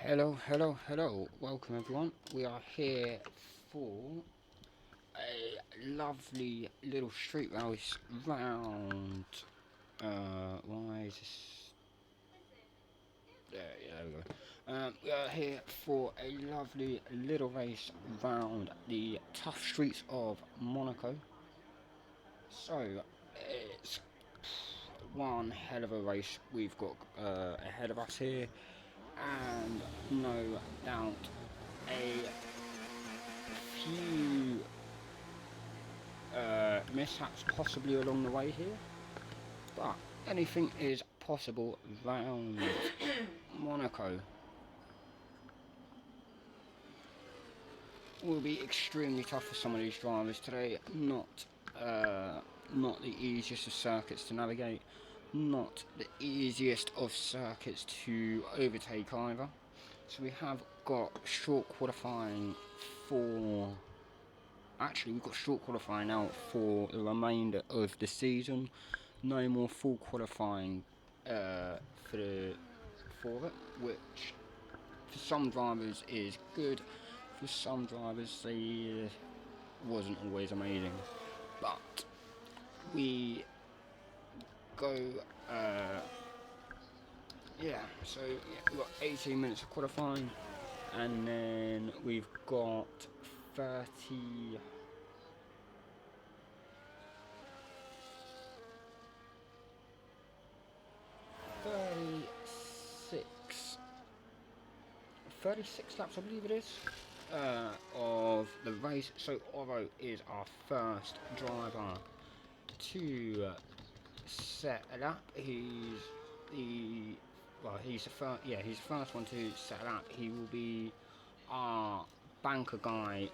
Hello. Welcome everyone. We are here for a lovely little street race round. Why is this? There we go. We are here for a lovely little race round the tough streets of Monaco. So, it's one hell of a race we've got ahead of us here, and no doubt a few mishaps possibly along the way here, but anything is possible round Monaco. Will be extremely tough for some of these drivers today. Not the easiest of circuits to navigate, not the easiest of circuits to overtake either. So we have got short qualifying for. Actually, we've got short qualifying now for the remainder of the season. No more full qualifying for it, which for some drivers is good. For some drivers, they wasn't always amazing. But we go. We've got 18 minutes of qualifying, and then we've got 30. 36 laps, I believe it is, of the race. So Oro is our first driver to set a lap. He's the first. Yeah, he's the first one to set a lap. He will be our banker guy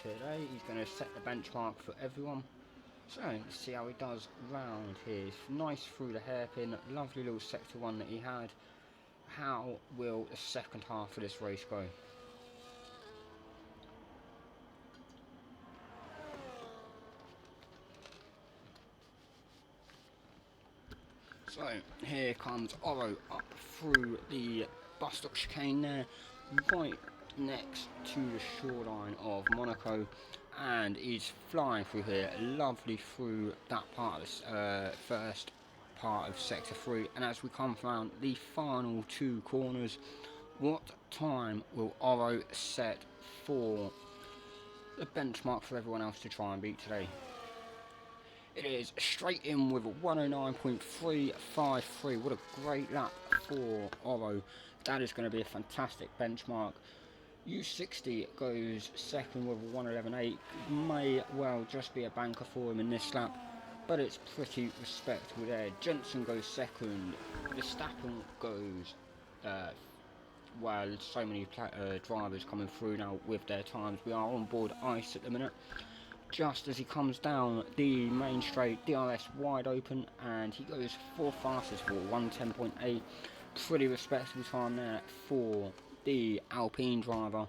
today. He's going to set the benchmark for everyone. So let's see how he does round here. Nice through the hairpin, lovely little sector one that he had. How will the second half of this race go? So here comes Oro up through the bus stop chicane there, right next to the shoreline of Monaco, and he's flying through here, lovely through that part of the first part of sector 3. And as we come around the final two corners, what time will Oro set for the benchmark for everyone else to try and beat today? It is straight in with a 109.353. What a great lap for Oro. That is going to be a fantastic benchmark. U60 goes second with a 111.8. May well just be a banker for him in this lap, but it's pretty respectable there. Jensen goes second. Verstappen goes well, so many drivers coming through now with their times. We are on board ice at the minute. Just as he comes down the main straight, DRS wide open, and he goes 4 fastest for 110.8. Pretty respectable time there for the Alpine driver.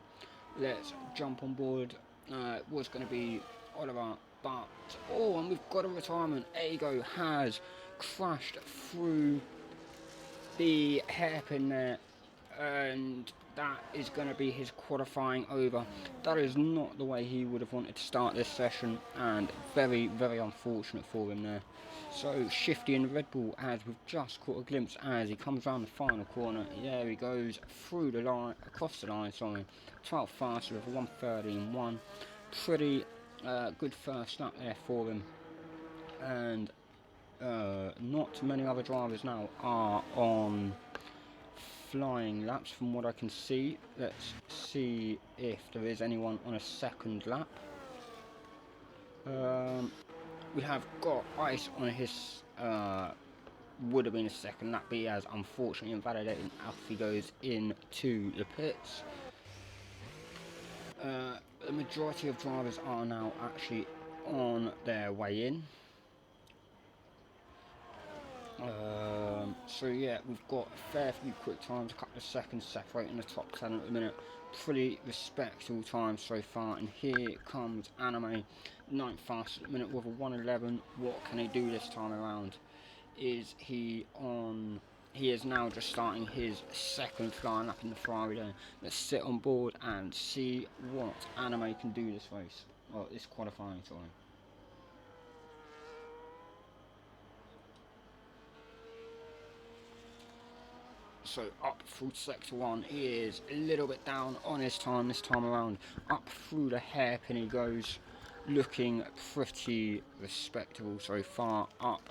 Let's jump on board. It was going to be Oliver, but and we've got a retirement. Ego has crashed through the hairpin there, and that is going to be his qualifying over. That is not the way he would have wanted to start this session, and very, very unfortunate for him there. So Shifty in the Red Bull, as we've just caught a glimpse as he comes around the final corner. There he goes through the line, across the line, sorry. 12th faster with a 113.1. Pretty good first lap there for him. And not many other drivers now are on flying laps from what I can see. Let's see if there is anyone on a second lap. We have got ice on his would have been a second lap, but he has unfortunately invalidated. Off he goes into the pits. The majority of drivers are now actually on their way in. So yeah, we've got a fair few quick times, a couple of seconds separating the top 10 at the minute. Pretty respectable time so far, and here comes Anime, 9th fastest at the minute with a 111. What can he do this time around? Is he on he is now just starting his second flying lap in the Ferrari there. Let's sit on board and see what Anime can do this race, or this qualifying, sorry. So up through sector 1, he is a little bit down on his time this time around. Up through the hairpin he goes, looking pretty respectable so far. Up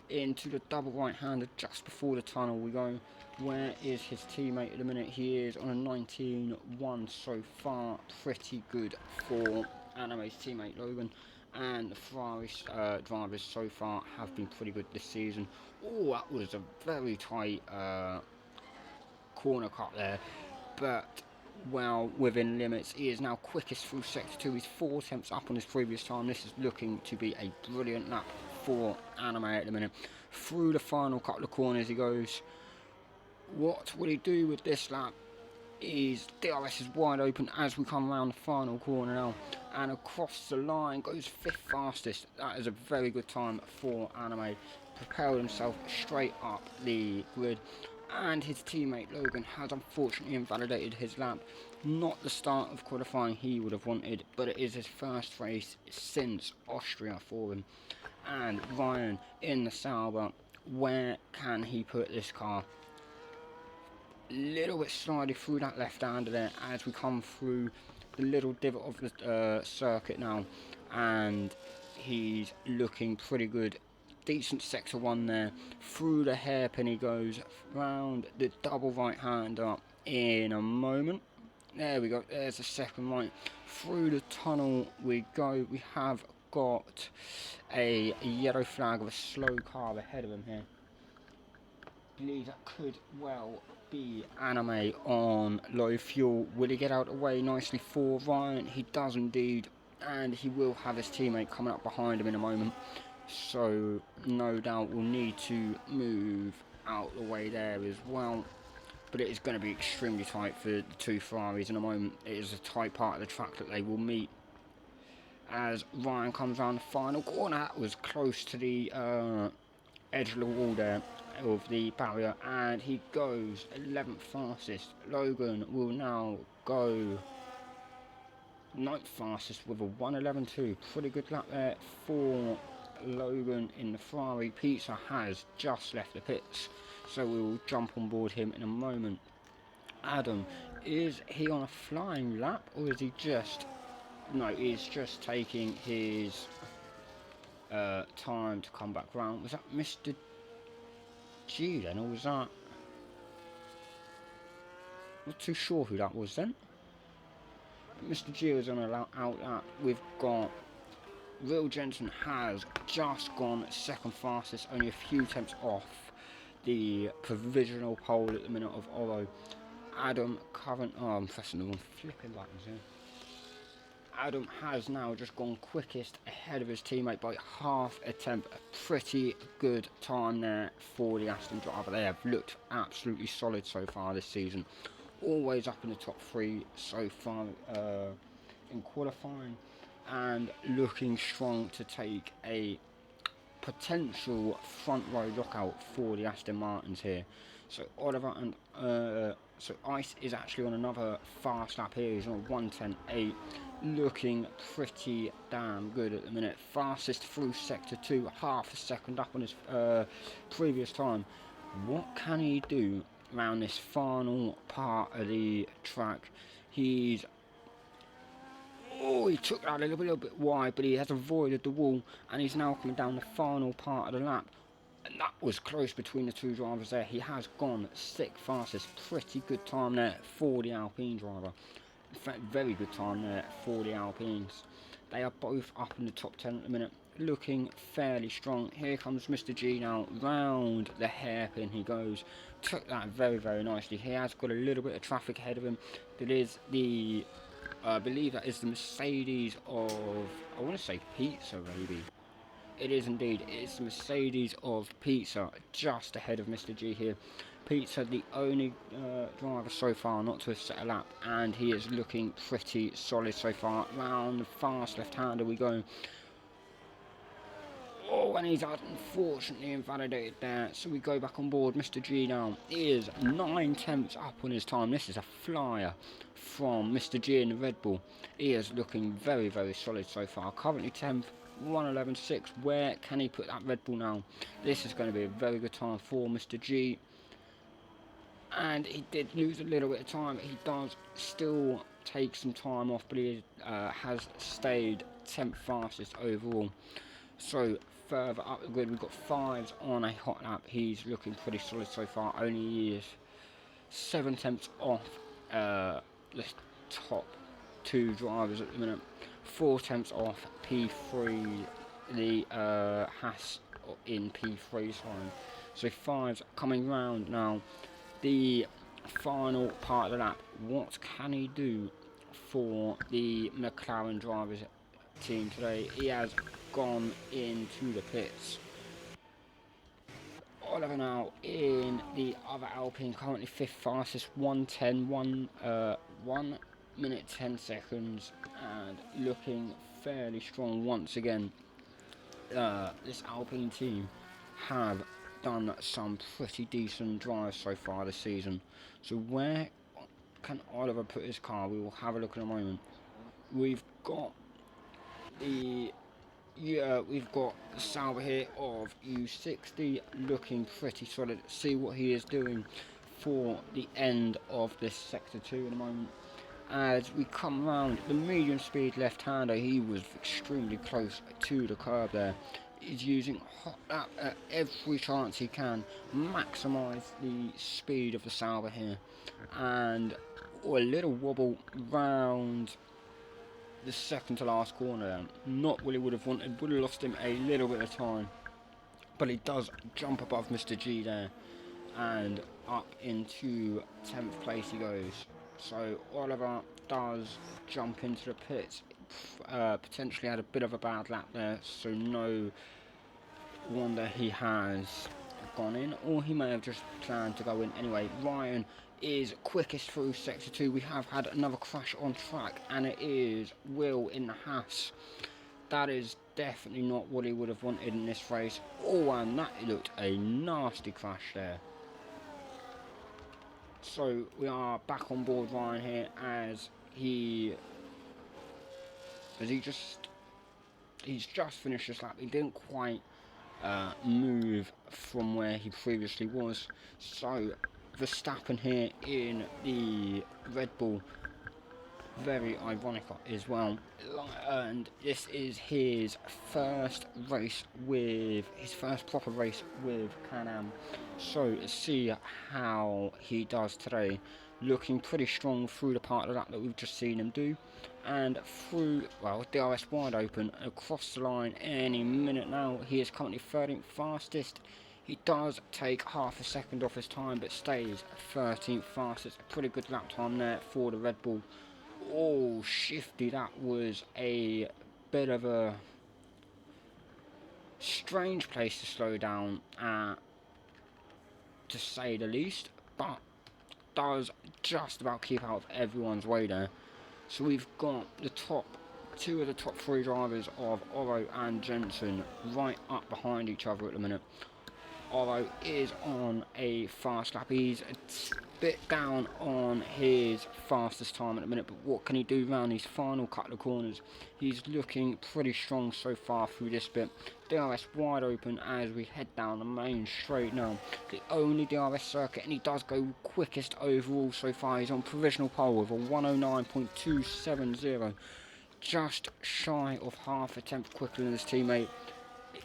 into the double right-hander just before the tunnel we go. Where is his teammate at the minute? He is on a 19.1 so far. Pretty good for Anime's teammate Logan. And the Ferrari drivers so far have been pretty good this season. Oh, that was a very tight corner cut there, but well within limits. He is now quickest through sector 2. He's 4 tenths up on his previous time. This is looking to be a brilliant lap for Anime at the minute. Through the final couple of corners he goes. What will he do with this lap? His DRS is wide open as we come around the final corner now, and across the line goes 5th fastest. That is a very good time for Anime. Propelled himself straight up the grid, and his teammate Logan has unfortunately invalidated his lap. Not the start of qualifying he would have wanted, but it is his first race since Austria for him. And Ryan in the Sauber, where can he put this car? Little bit slidey through that left-hander there as we come through the little divot of the circuit now, and he's looking pretty good. Decent sector 1 there. Through the hairpin he goes, round the double right-hander in a moment. There we go, there's the second right. Through the tunnel we go. We have got a yellow flag of a slow car ahead of him here. I believe that could well be Anime on low fuel. Will he get out of the way nicely for Ryan? He does indeed, and he will have his teammate coming up behind him in a moment. So no doubt we'll need to move out the way there as well. But it is going to be extremely tight for the two Ferraris in a moment. It is a tight part of the track that they will meet. As Ryan comes around the final corner, that was close to the edge of the wall there of the barrier, and he goes 11th fastest. Logan will now go 9th fastest with a 1:11.2. Pretty good lap there for Logan in the Ferrari. Pizza has just left the pits, so we will jump on board him in a moment. Adam, is he on a flying lap, or is he just... No, he's just taking his time to come back round. Was that Mr. G then, or was that... Not too sure who that was then. But Mr. G was on a out lap. We've got... Will Jensen has just gone second fastest, only a few tenths off the provisional pole at the minute of Oro. Adam current... Oh, I'm pressing the wrong flipping buttons here. Adam has now just gone quickest ahead of his teammate by half a tenth. A pretty good time there for the Aston driver. They have looked absolutely solid so far this season. Always up in the top 3 so far in qualifying, and looking strong to take a potential front row lockout for the Aston Martins here. So Oliver and so Ice is actually on another fast lap here. He's on 1:10.8, looking pretty damn good at the minute. Fastest through sector 2, half a second up on his previous time. What can he do around this final part of the track? He's... Oh, he took that a little bit wide, but he has avoided the wall, and he's now coming down the final part of the lap. And that was close between the two drivers there. He has gone 6th fastest. Pretty good time there for the Alpine driver. In fact, very good time there for the Alpines. They are both up in the top 10 at the minute, looking fairly strong. Here comes Mr. G now, round the hairpin he goes. Took that very, very nicely. He has got a little bit of traffic ahead of him. That is the... I believe that is the Mercedes of... I want to say Pizza, maybe. It is indeed. It's the Mercedes of Pizza, just ahead of Mr. G here. Pizza, the only driver so far not to have set a lap, and he is looking pretty solid so far. Round the fast left-hander we go. Oh, and he's unfortunately invalidated there. So we go back on board. Mr. G now is 9 tenths up on his time. This is a flyer from Mr. G in the Red Bull. He is looking very, very solid so far. Currently 10th, 1:11.6. Where can he put that Red Bull now? This is going to be a very good time for Mr. G. And he did lose a little bit of time. He does still take some time off, but he has stayed 10th fastest overall. So further up the grid, we've got 5s on a hot lap. He's looking pretty solid so far. Only he is 7 tenths off the top 2 drivers at the minute. 4 tenths off P3, the Haas in P3 time. So 5's coming round now. The final part of the lap. What can he do for the McLaren drivers team today? He has gone into the pits. Oliver now in the other Alpine, currently 5th fastest, 1 minute 10 seconds, and looking fairly strong once again. This Alpine team have done some pretty decent drives so far this season. So where can Oliver put his car? We will have a look in a moment. We've got the Sauber here of U60 looking pretty solid. See what he is doing for the end of this sector 2 in a moment. As we come round the medium speed left-hander, he was extremely close to the curb there. He's using hot lap at every chance he can, maximise the speed of the Sauber here, and a little wobble round the second to last corner. Not what he would have wanted, would have lost him a little bit of time, but he does jump above Mr. G there, and up into 10th place he goes. So Oliver does jump into the pits. Potentially had a bit of a bad lap there, so no wonder he has gone in, or he may have just planned to go in anyway. Ryan is quickest through sector 2. We have had another crash on track, and it is Will in the Haas. That is definitely not what he would have wanted in this race. Oh, and that looked a nasty crash there. So we are back on board Ryan here, as he's just finished this lap. He didn't quite move from where he previously was. So Verstappen here in the Red Bull, very ironic as well, and this is his first proper race with Can-Am. So let's see how he does today. Looking pretty strong through the part of that we've just seen him do, and through, well, DRS wide open across the line any minute now. He is currently 13th fastest. He does take half a second off his time, but stays 13th fastest. A pretty good lap time there for the Red Bull. Oh, shifty, that was a bit of a strange place to slow down at, to say the least, but does just about keep out of everyone's way there. So we've got the two of the top 3 drivers of Oro and Jensen right up behind each other at the minute. Oro is on a fast lap. He's a bit down on his fastest time at the minute, but what can he do around these final couple of corners? He's looking pretty strong so far through this bit. DRS wide open as we head down the main straight now. The only DRS circuit, and he does go quickest overall so far. He's on provisional pole with a 109.270. Just shy of half a tenth quicker than his teammate.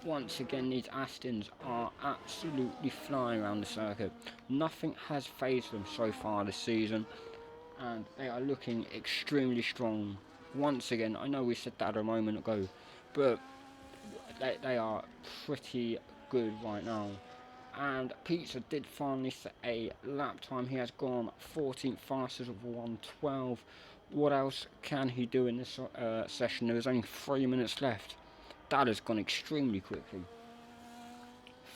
Once again, these Astons are absolutely flying around the circuit. Nothing has phased them so far this season, and they are looking extremely strong. Once again, I know we said that a moment ago, but they are pretty good right now. And Pizza did finally set a lap time. He has gone 14th fastest of 1:12. What else can he do in this session? There is only 3 minutes left. That has gone extremely quickly.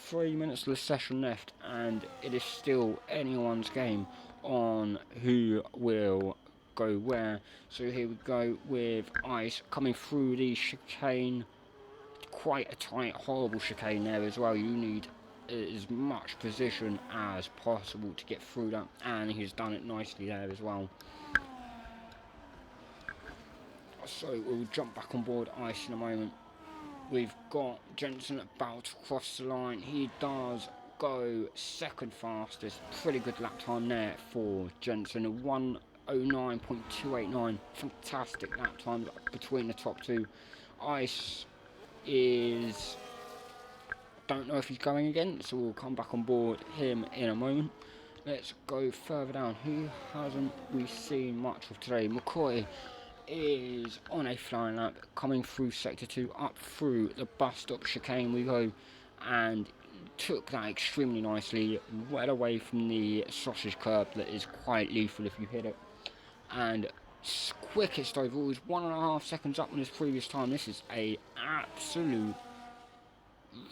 3 minutes of the session left, and it is still anyone's game on who will go where. So here we go with Ice coming through the chicane. quite a tight, horrible chicane there as well. You need as much position as possible to get through that, and he's done it nicely there as well. So we'll jump back on board ice in a moment. We've got Jensen about to cross the line. He does go second fastest. Pretty good lap time there for Jensen. 1:09.289. Fantastic lap time between the top two. Ice is... don't know if he's going again, so we'll come back on board him in a moment. Let's go further down. Who hasn't we seen much of today? McCoy is on a flying lap, coming through sector 2, up through the bus stop chicane we go, and took that extremely nicely, well away from the sausage curb that is quite lethal if you hit it. And quickest overall is 1.5 seconds up on his previous time. This is a absolute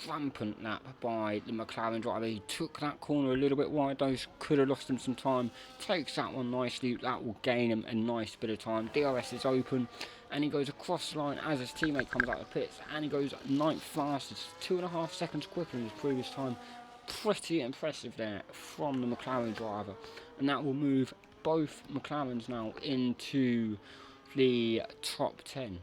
rampant lap by the McLaren driver. He took that corner a little bit wide, those could have lost him some time. Takes that one nicely, that will gain him a nice bit of time. DRS is open and he goes across the line as his teammate comes out of the pits, and he goes 9th fastest, 2.5 seconds quicker than his previous time. Pretty impressive there from the McLaren driver, and that will move both McLarens now into the top 10.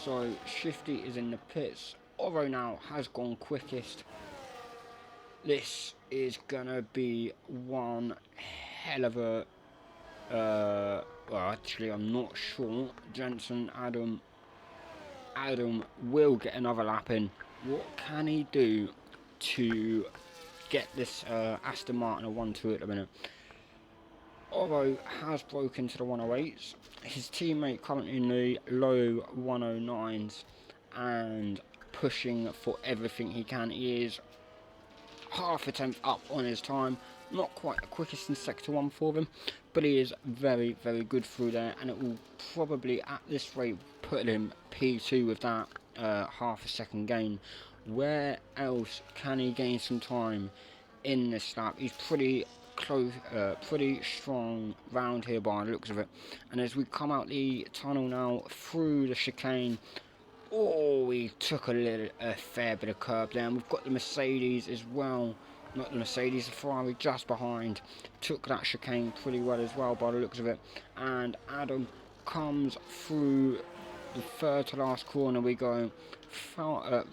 So Shifty is in the pits. Oro now has gone quickest. This is gonna be one hell of a well, actually I'm not sure. Jensen, Adam will get another lap in. What can he do to get this Aston Martin a 1-2 at the minute? Oro has broken to the 108s. His teammate currently in the low 109s and pushing for everything he can. He is half a tenth up on his time. Not quite the quickest in sector 1 for him, but he is very, very good through there, and it will probably at this rate put him P2 with that half a second gain. Where else can he gain some time in this lap? He's pretty close, pretty strong round here by the looks of it. And as we come out the tunnel now through the chicane, oh, he took a fair bit of curb there. And we've got the Mercedes as well, not the Mercedes, the Ferrari just behind. Took that chicane pretty well as well by the looks of it. And Adam comes through the third to last corner. We go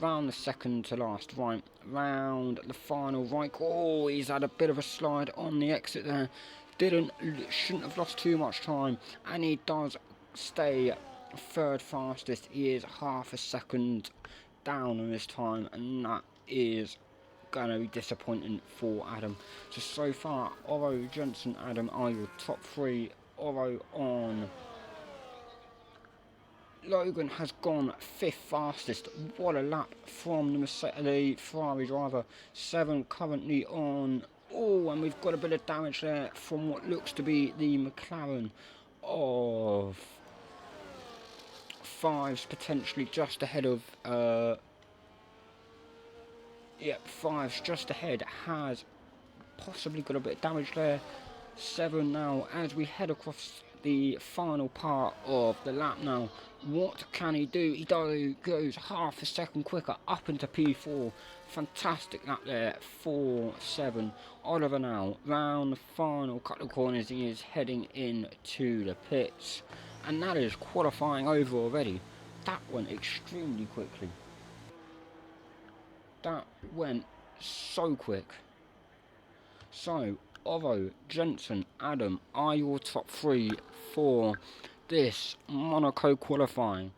round the second to last right, round the final right. Oh, he's had a bit of a slide on the exit there. Shouldn't have lost too much time, and he does stay third fastest. He is half a second down on his time, and that is going to be disappointing for Adam. So far, Oro, Jensen, Adam are your top three. Oro on. Logan has gone 5th fastest. What a lap from the Ferrari driver. 7 currently on. Oh, and we've got a bit of damage there from what looks to be the McLaren of 5s, potentially just ahead of... yep, 5s just ahead. Has possibly got a bit of damage there. 7 now as we head across the final part of the lap now. What can he do? He goes half a second quicker up into P4. Fantastic lap there, 4-7. Oliver now round the final couple of corners. He is heading into the pits, and that is qualifying over already. That went extremely quickly. That went so quick. So Oro, Jensen, Adam are your top 3 for this Monaco qualifying.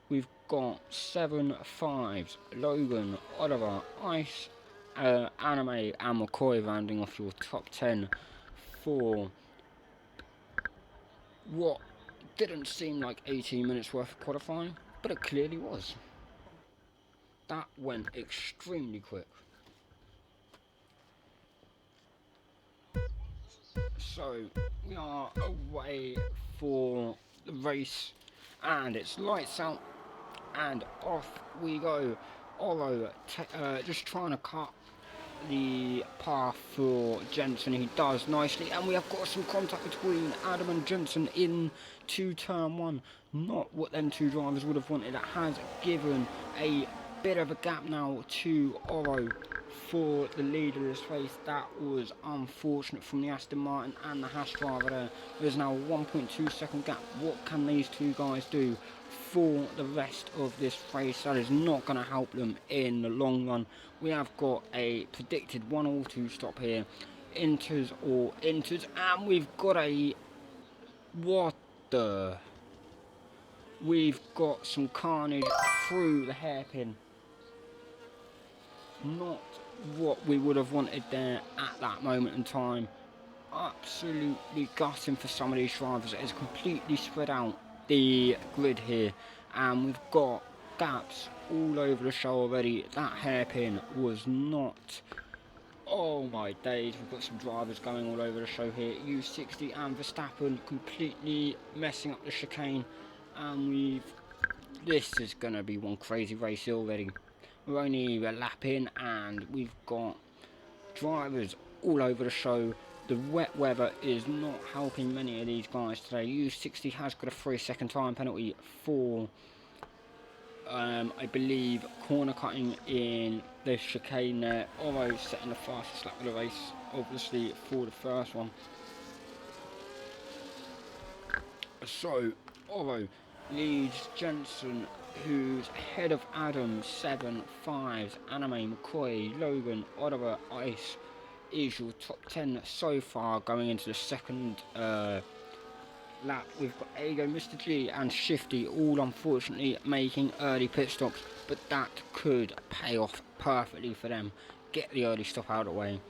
We've got 7 5s, Logan, Oliver, Ice, Anime and McCoy rounding off your top 10 for what didn't seem like 18 minutes worth of qualifying, but it clearly was. That went extremely quick. So we are away for the race, and it's lights out and off we go. Oro just trying to cut the path for Jensen. He does nicely, and we have got some contact between Adam and Jensen into turn one. Not what them two drivers would have wanted. It has given a bit of a gap now to Oro for the lead of this race. That was unfortunate from the Aston Martin and the Haas driver there. There's now a 1.2 second gap. What can these two guys do for the rest of this race? That is not going to help them in the long run. We have got a predicted 1 or 2 stop here. Inters or inters, and we've got a... what the... We've got some carnage through the hairpin. Not what we would have wanted there at that moment in time. Absolutely gutting for some of these drivers. It has completely spread out the grid here, and we've got gaps all over the show already. That hairpin was not... oh my days, we've got some drivers going all over the show here. U60 and Verstappen completely messing up the chicane, and this is going to be one crazy race already. We're only a lap in, and we've got drivers all over the show. The wet weather is not helping many of these guys today. U60 has got a 3-second time penalty for, I believe, corner cutting in the chicane there. Oro setting the fastest lap of the race, obviously, for the first one. So, Oro leads Jensen, who's ahead of Adam, 7-5, Anime, McCoy, Logan, Oliver, Ice is your top 10 so far going into the second lap. We've got Ego, Mr. G and Shifty all unfortunately making early pit stops, but that could pay off perfectly for them. Get the early stop out of the way.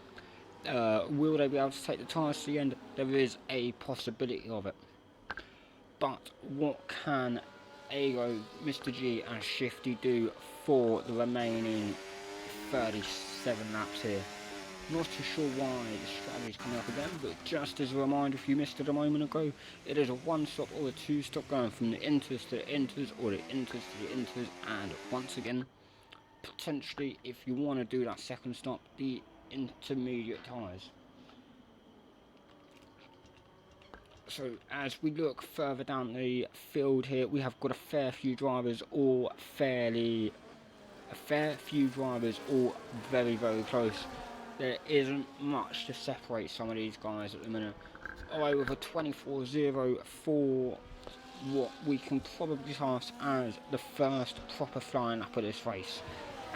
Will they be able to take the tyres to the end? There is a possibility of it. But what can Ego, Mr. G and Shifty do for the remaining 37 laps here? Not too sure why the strategy's coming up again, but just as a reminder, if you missed it a moment ago, it is a 1 stop or a 2 stop going from the inters to the inters, or the inters to the inters, and once again, potentially, if you want to do that second stop, the intermediate tyres. So as we look further down the field here, we have got a fair few drivers all very, very close. There isn't much to separate some of these guys at the minute. Alright, with a 24.0 for what we can probably class as the first proper flying lap of this race.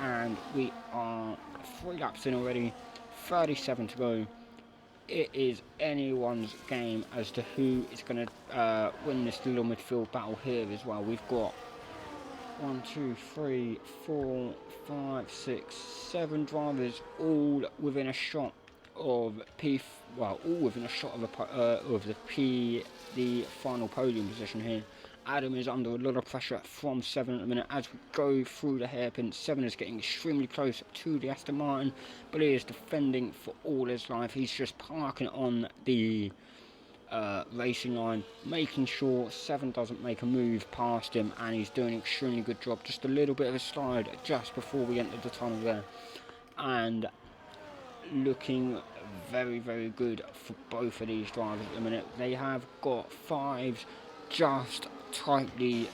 And we are 3 laps in already, 37 to go. It is anyone's game as to who is going to win this little midfield battle here as well. We've got 1, 2, 3, 4, 5, 6, 7 drivers all within a shot of all within a shot of the final podium position here. Adam is under a lot of pressure from 7 at the minute. As we go through the hairpin, 7 is getting extremely close to the Aston Martin, but he is defending for all his life. He's just parking on the racing line, making sure 7 doesn't make a move past him, and he's doing an extremely good job. Just a little bit of a slide just before we enter the tunnel there, and looking very, very good for both of these drivers at the minute. They have got 5s just tightly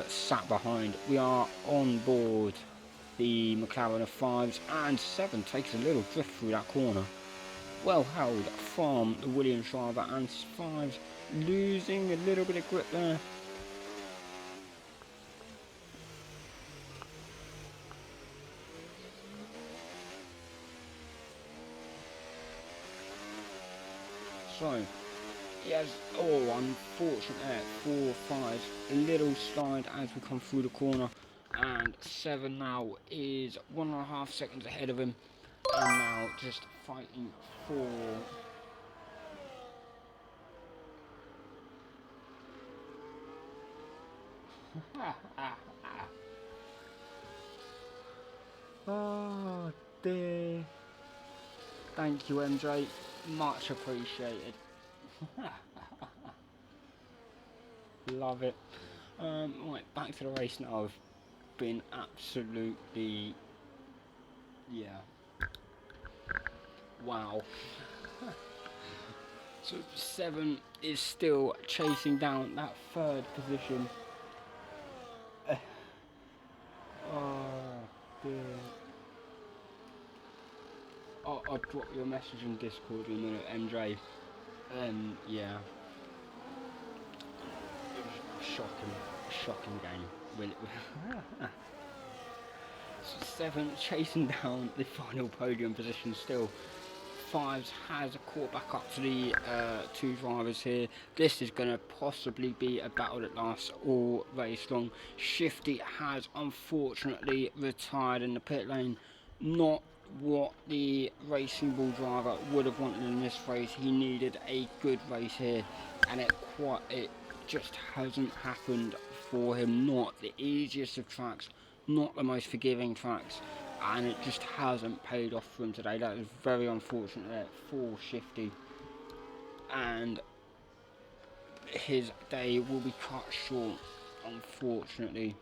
sat behind. We are on board the McLaren of 5s, and 7 takes a little drift through that corner. Well held from the Williams driver, and 5s losing a little bit of grip there. So, yes, unfortunate there, 4, 5s, a little slide as we come through the corner, and 7 now is 1.5 seconds ahead of him, and now just fighting for oh dear. Thank you, MJ, much appreciated. Love it. Right, back to the race now. I've been absolutely, yeah, Wow. So 7 is still chasing down that third position. Oh dear. I'll drop your message in Discord in a minute, MJ. Yeah. It was a shocking game. Really. So 7 chasing down the final podium position still. 5 has caught back up to the 2 drivers here. This is going to possibly be a battle that lasts all race long. Shifty has unfortunately retired in the pit lane. Not what the Racing Bull driver would have wanted in this race. He needed a good race here, and it just hasn't happened for him. Not the easiest of tracks, not the most forgiving tracks, and it just hasn't paid off for him today. That is very unfortunate for Shifty, and his day will be cut short, unfortunately.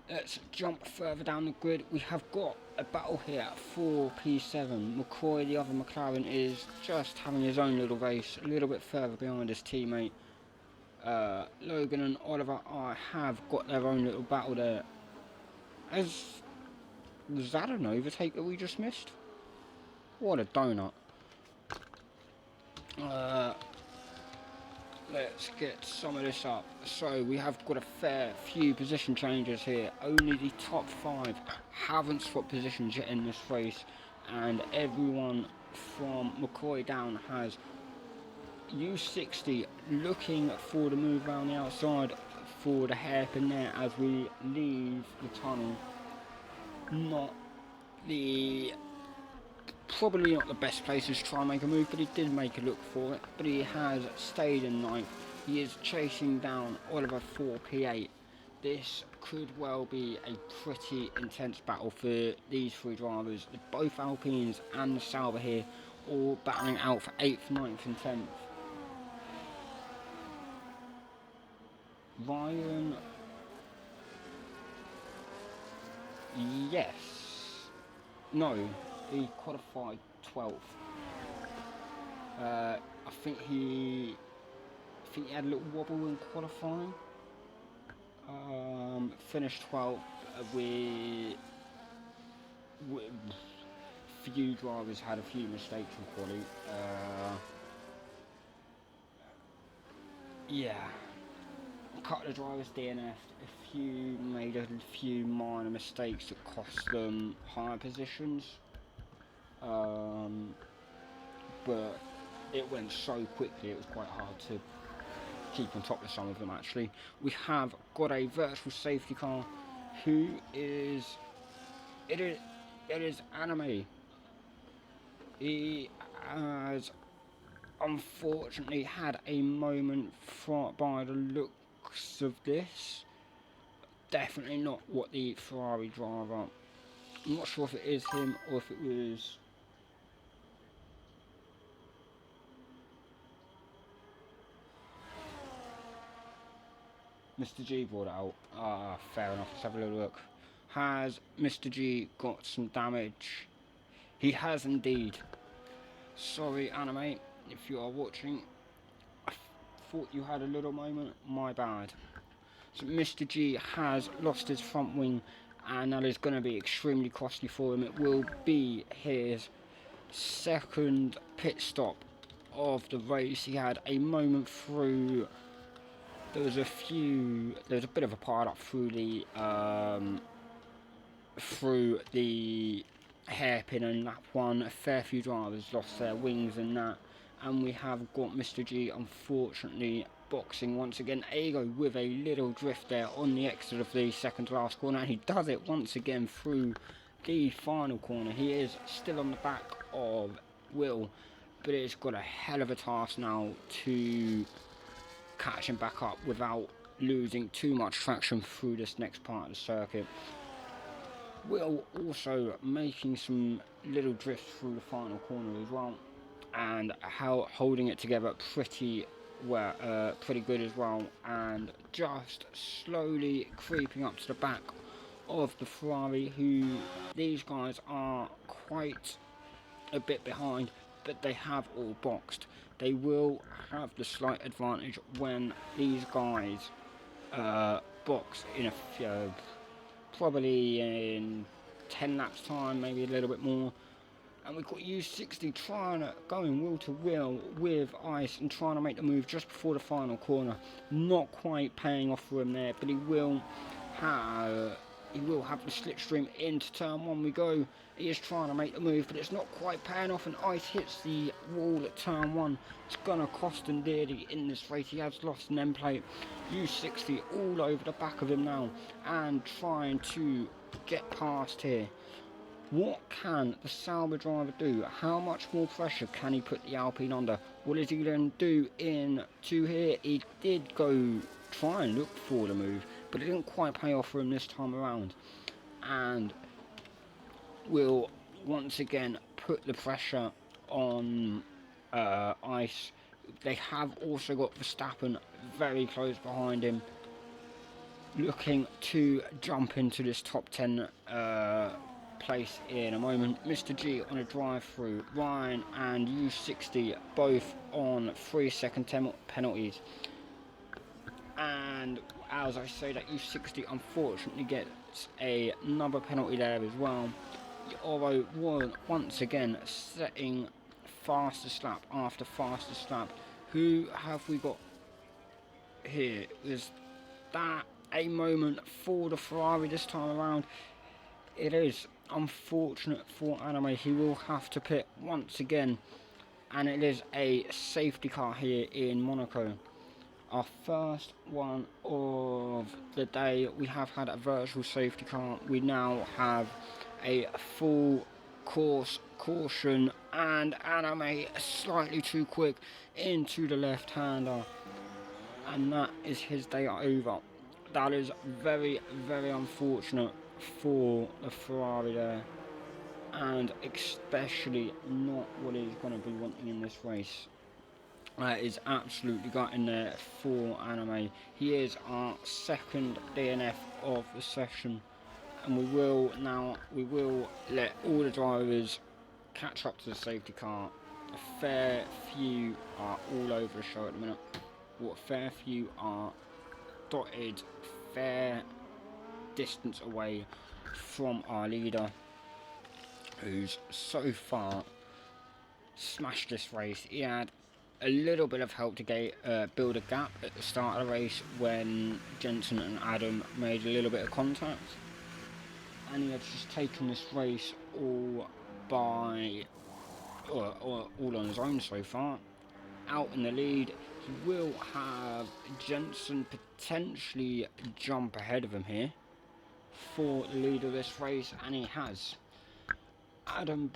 Let's jump further down the grid. We have got a battle here for P7. McCoy, the other McLaren, is just having his own little race, a little bit further behind his teammate. Logan and Oliver have got their own little battle there. Was that an overtake that we just missed? What a donut. Let's get some of this up. So we have got a fair few position changes here. Only the top 5 haven't swapped positions yet in this race, and everyone from McCoy down has U60 looking for the move around the outside for the hairpin there as we leave the tunnel. Probably not the best places to try and make a move, but he did make a look for it. But he has stayed in 9th. He is chasing down Oliver for P8. This could well be a pretty intense battle for these 3 drivers. Both Alpines and the Sauber here all battling out for 8th, 9th and 10th. Ryan... Yes. No. He qualified 12th. I think he had a little wobble in qualifying. Finished 12th. Few drivers had a few mistakes in quali. Yeah. A couple of drivers DNF'd. Made a few minor mistakes that cost them higher positions. But it went so quickly it was quite hard to keep on top of some of them. Actually, we have got a virtual safety car who is it is Anime. He has unfortunately had a moment by the looks of this. Definitely not what the Ferrari driver. I'm not sure if it is him or if it was Mr. G brought it out. Fair enough. Let's have a little look. Has Mr. G got some damage? He has indeed. Sorry, Anime, if you are watching. I thought you had a little moment. My bad. So Mr. G has lost his front wing, and that is going to be extremely costly for him. It will be his second pit stop of the race. He had a moment through. There was a bit of a pile up through the hairpin in lap 1. A fair few drivers lost their wings in that, and we have got Mr. G unfortunately boxing once again. Ego with a little drift there on the exit of the second to last corner, and he does it once again through the final corner. He is still on the back of Will, but it's got a hell of a task now to catch him back up without losing too much traction through this next part of the circuit. Will also making some little drifts through the final corner as well, and holding it together pretty good as well, and just slowly creeping up to the back of the Ferrari, who these guys are quite a bit behind, but they have all boxed. They will have the slight advantage when these guys box in probably in 10 laps time, maybe a little bit more. And we've got U60 trying to going wheel to wheel with Ice and trying to make the move just before the final corner. Not quite paying off for him there, but he will have the slipstream into turn 1. We go. He is trying to make the move, but it's not quite paying off, and Ice hits the wall at turn 1. It's going to cost him dearly in this race. He has lost an end plate. U60 all over the back of him now and trying to get past here. What can the Sauber driver do? How much more pressure can he put the Alpine under? What is he going to do into here? He did go try and look for the move, but it didn't quite pay off for him this time around. And will once again put the pressure on Ice. They have also got Verstappen very close behind him, looking to jump into this top 10 place in a moment. Mr. G on a drive through, Ryan and U60 both on 3-second penalties, and as I say that, U60 unfortunately gets another penalty there as well. Although once again setting fastest lap after fastest lap. Who have we got here? Is that a moment for the Ferrari this time around? It is unfortunate for Anime. He will have to pit once again, and it is a safety car here in Monaco. Our first one of the day. We have had a virtual safety car. We now have a full course caution, and Anime slightly too quick into the left-hander, and that is his day over. That is very, very unfortunate for the Ferrari there, and especially not what he's going to be wanting in this race. Is absolutely gutting there for Anime. He is our second DNF of the session, and we will let all the drivers catch up to the safety car. A fair few are all over the show at the minute. What fair few are dotted fair distance away from our leader, who's so far smashed this race. He had a little bit of help to build a gap at the start of the race when Jensen and Adam made a little bit of contact, and he had just taken this race all on his own so far. Out in the lead, he will have Jensen potentially jump ahead of him here for the lead of this race, and he has. Adam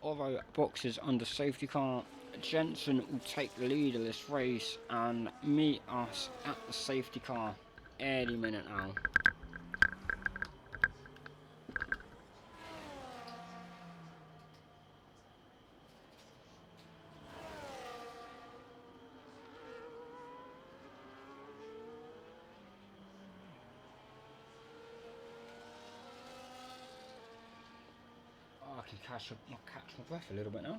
Oro boxes under safety car. Jensen will take the lead of this race and meet us at the safety car any minute now. I can catch my breath a little bit now.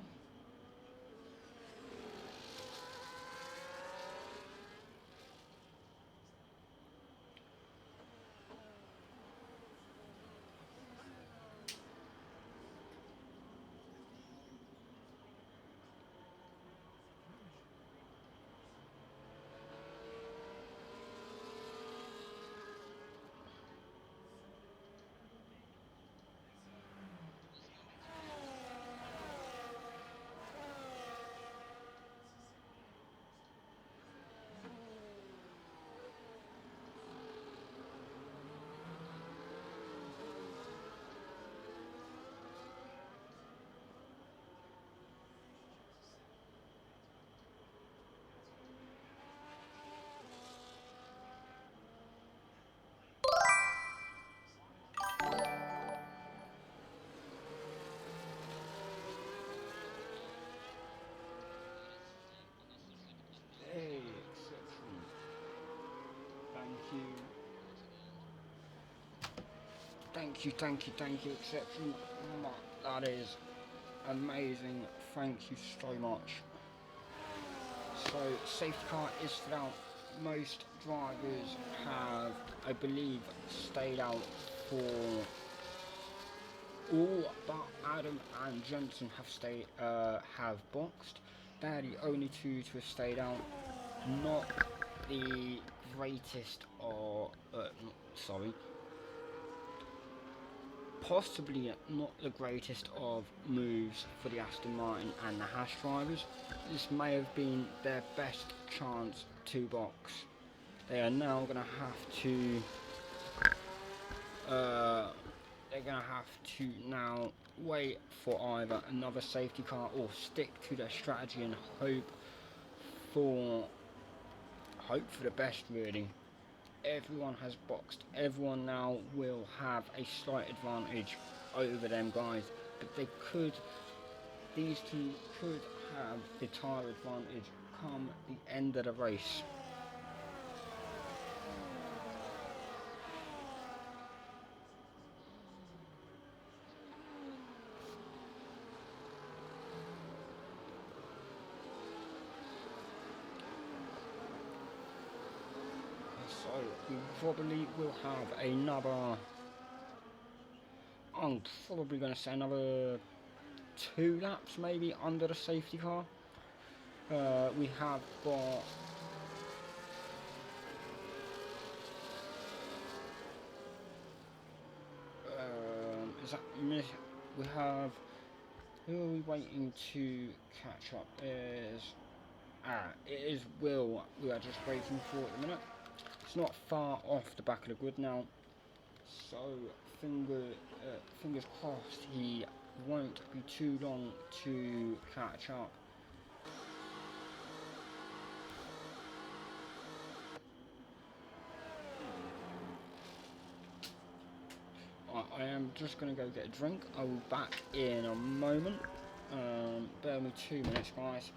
Thank you, exception. That is amazing. Thank you so much. So, safety car is still out. Most drivers have, I believe, stayed out for all but Adam and Johnson have boxed. They're the only two to have stayed out. Not the greatest or sorry, possibly not the greatest of moves for the Aston Martin and the Haas drivers. This may have been their best chance to box. They are now going to have to now wait for either another safety car or stick to their strategy and hope for the best, really. Everyone has boxed. Everyone now will have a slight advantage over them guys, but these two could have the tyre advantage come the end of the race. So we probably will have another, I'm probably going to say another 2 laps maybe under the safety car. We have got we have, who are we waiting to catch up? It is Will we are just waiting for at the minute. It's not far off the back of the grid now, so fingers crossed he won't be too long to catch up. I am just going to go get a drink. I will be back in a moment. Bear me 2 minutes, guys.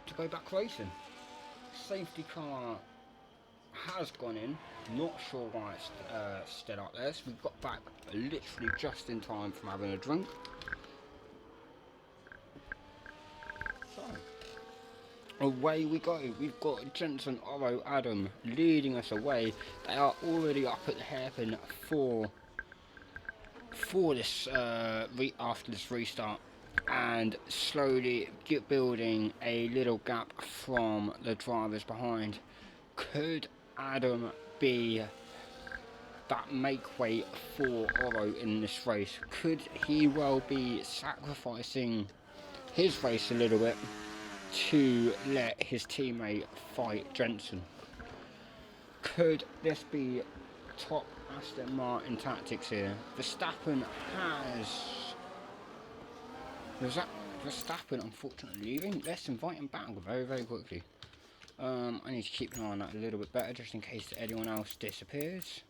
To go back racing. Safety car has gone in. Not sure why it's still up there. So we got back literally just in time from having a drink. So away we go. We've got Jensen, Oro, Adam leading us away. They are already up at the hairpin for this after this restart, and slowly building a little gap from the drivers behind. Could Adam be that make way for Oro in this race? Could he well be sacrificing his race a little bit to let his teammate fight Jensen? Could this be top Aston Martin Verstappen unfortunately leaving. Let's invite him back very quickly. I need to keep an eye on that a little bit better just in case anyone else disappears.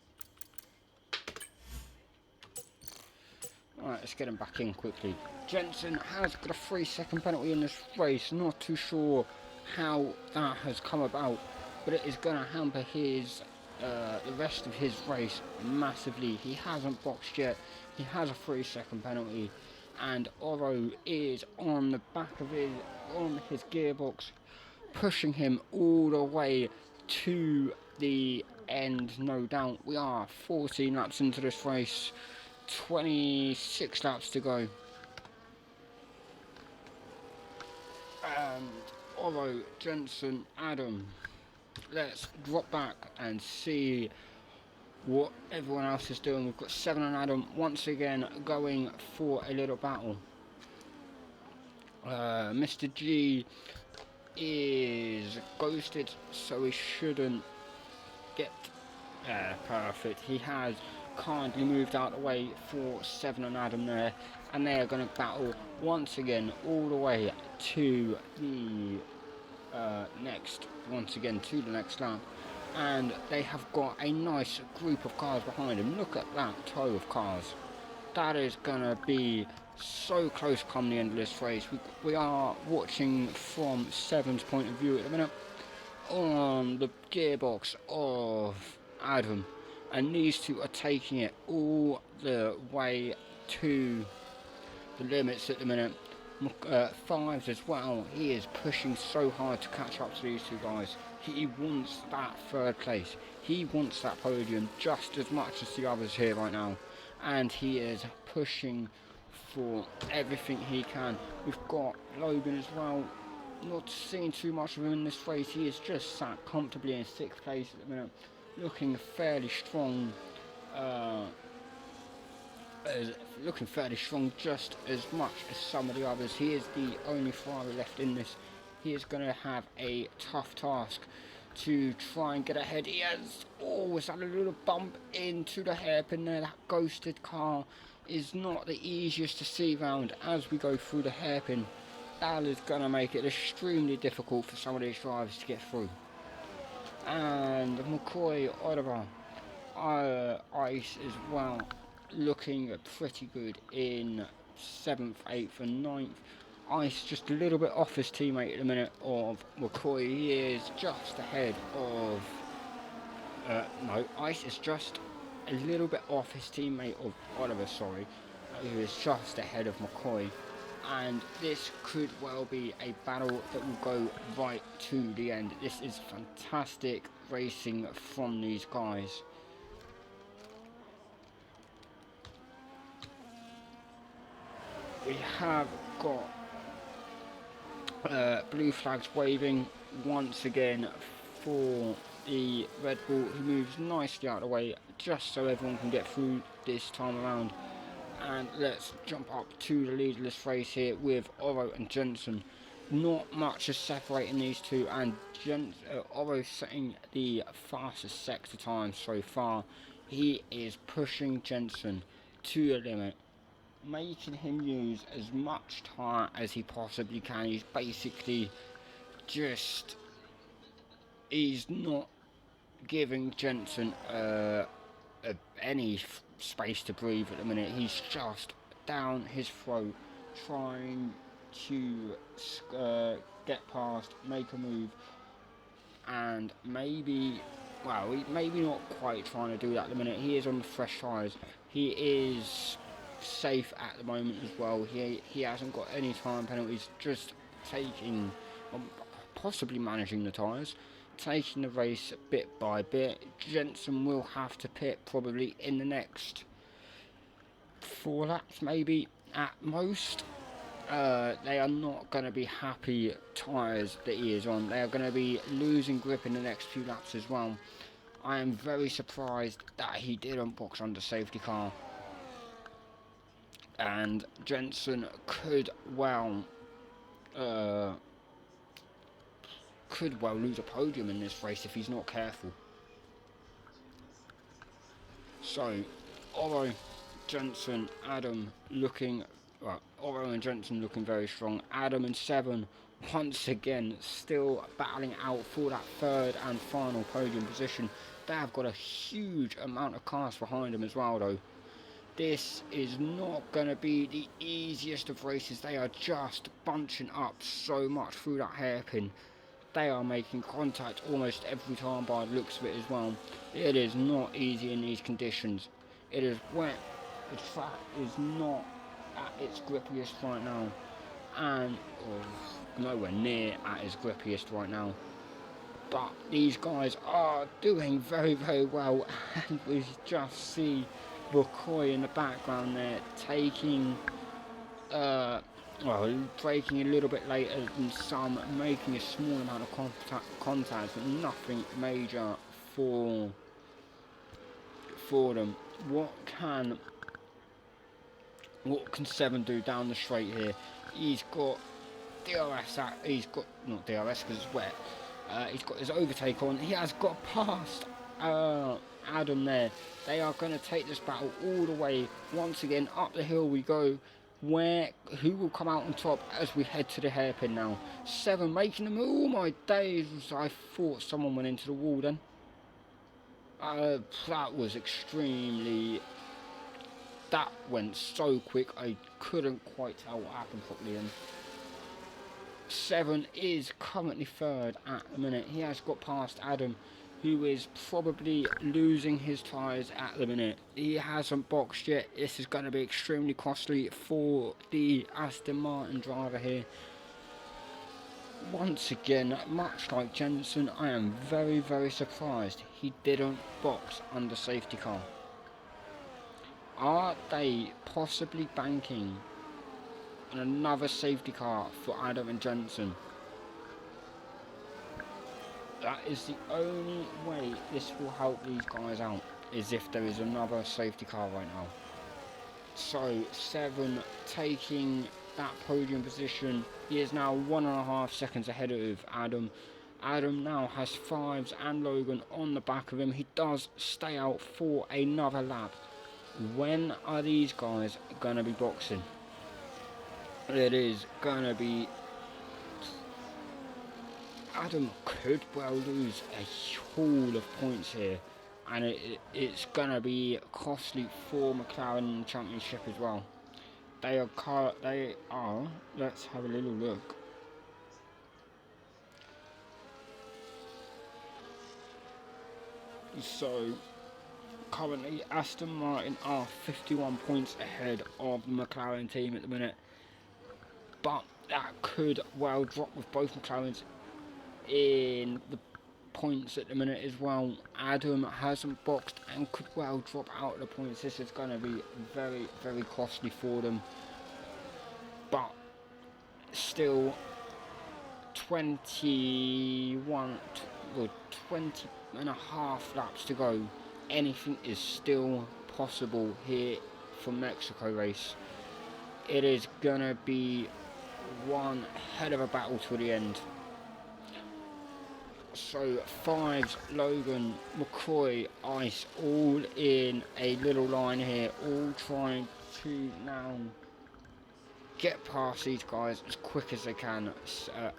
Alright, let's get him back in quickly. Jensen has got a 3-second penalty in this race. Not too sure how that has come about, but it is going to hamper his the rest of his race massively. He hasn't boxed yet. He has a 3-second penalty, and Oro is on the back of his gearbox, pushing him all the way to the end. No doubt. We are 14 laps into this race. 26 laps to go, and Oro, Jensen, Adam. Let's drop back and see what everyone else is doing. We've got Seven and Adam once again going for a little battle. Mr. G is ghosted, so he shouldn't get perfect. He has kindly moved out of the way for Seven and Adam there, and they are going to battle once again all the way to the next lap, and they have got a nice group of cars behind them. Look at that tow of cars. That is going to be so close come the end of this race. We are watching from Seven's point of view at the minute on the gearbox of Adam, and these two are taking it all the way to the limits at the minute. Fives as well, he is pushing so hard to catch up to these two guys. He wants that third place, he wants that podium just as much as the others here right now, and he is pushing for everything he can. We've got Logan as well. Not seeing too much of him in this race. He is just sat comfortably in 6th place at the minute, looking fairly strong, just as much as some of the others. He is the only Ferrari left in this. He is going to have a tough task to try and get ahead. He has always had a little bump into the hairpin there. That ghosted car is not the easiest to see round as we go through the hairpin. That is going to make it extremely difficult for some of these drivers to get through. And McCoy, Oliver, Ice as well, looking pretty good in 7th, 8th and 9th. Ice just a little bit off his teammate at the minute of McCoy. He is just ahead of... Ice is just a little bit off his teammate of Oliver, who is just ahead of McCoy. And this could well be a battle that will go right to the end. This is fantastic racing from these guys. We have got blue flags waving once again for the Red Bull, who moves nicely out of the way just so everyone can get through this time around. And let's jump up to the lead of this race here with Oro and Jensen. Not much is separating these two, and Oro setting the fastest sector time so far. He is pushing Jensen to the limit, making him use as much tire as he possibly can. He's basically he's not giving Jensen any space to breathe at the minute. He's just down his throat trying to get past, make a move, and maybe not quite trying to do that at the minute. He is on the fresh tyres. He is safe at the moment as well. He hasn't got any time penalties, just taking, possibly managing the tyres, taking the race bit by bit. Jensen will have to pit probably in the next 4 laps maybe at most. They are not going to be happy tyres that he is on. They are going to be losing grip in the next few laps as well. I am very surprised that he didn't box under safety car, and Jensen could well lose a podium in this race if he's not careful. So, Oro, Jensen, Adam looking Right, Oro and Jensen looking very strong. Adam and 7 once again still battling out for that third and final podium position. They have got a huge amount of cars behind them as well though. This is not going to be the easiest of races. They are just bunching up so much through that hairpin. They are making contact almost every time by the looks of it as well. It is not easy in these conditions. It is wet. The track is not at its grippiest right now. And nowhere near at its grippiest right now. But these guys are doing very, very well. And we just see McCoy in the background there taking braking a little bit later than some, making a small amount of contact but nothing major for them. What can 7 do down the straight here? He's got DRS not DRS because it's wet. He's got his overtake on. He has got past Adam there. They are going to take this battle all the way once again up the hill we go. Who will come out on top as we head to the hairpin now? 7 making them. Oh my days! I thought someone went into the wall then. That was extremely. That went so quick. I couldn't quite tell what happened properly then. 7 is currently third at the minute. He has got past Adam, who is probably losing his tyres at the minute. He hasn't boxed yet. This is going to be extremely costly for the Aston Martin driver here. Once again, much like Jensen, I am very, very surprised he didn't box under safety car. Are they possibly banking on another safety car for Adam and Jensen? That is the only way this will help these guys out, is if there is another safety car right now. So 7 taking that podium position. He is now 1.5 seconds ahead of Adam. Adam now has 5s and Logan on the back of him. He does stay out for another lap. When are these guys going to be boxing? It is going to be... Adam could well lose a haul of points here, and it's going to be costly for McLaren in the championship as well. They are, let's have a little look. So, currently Aston Martin are 51 points ahead of the McLaren team at the minute, but that could well drop with both McLarens in the points at the minute as well. Adam hasn't boxed and could well drop out of the points. This is going to be very, very costly for them, but still 20 and a half laps to go. Anything is still possible here for Mexico race. It is gonna be one hell of a battle to the end. So 5s, Logan, McCoy, Ice, all in a little line here, all trying to now get past these guys as quick as they can.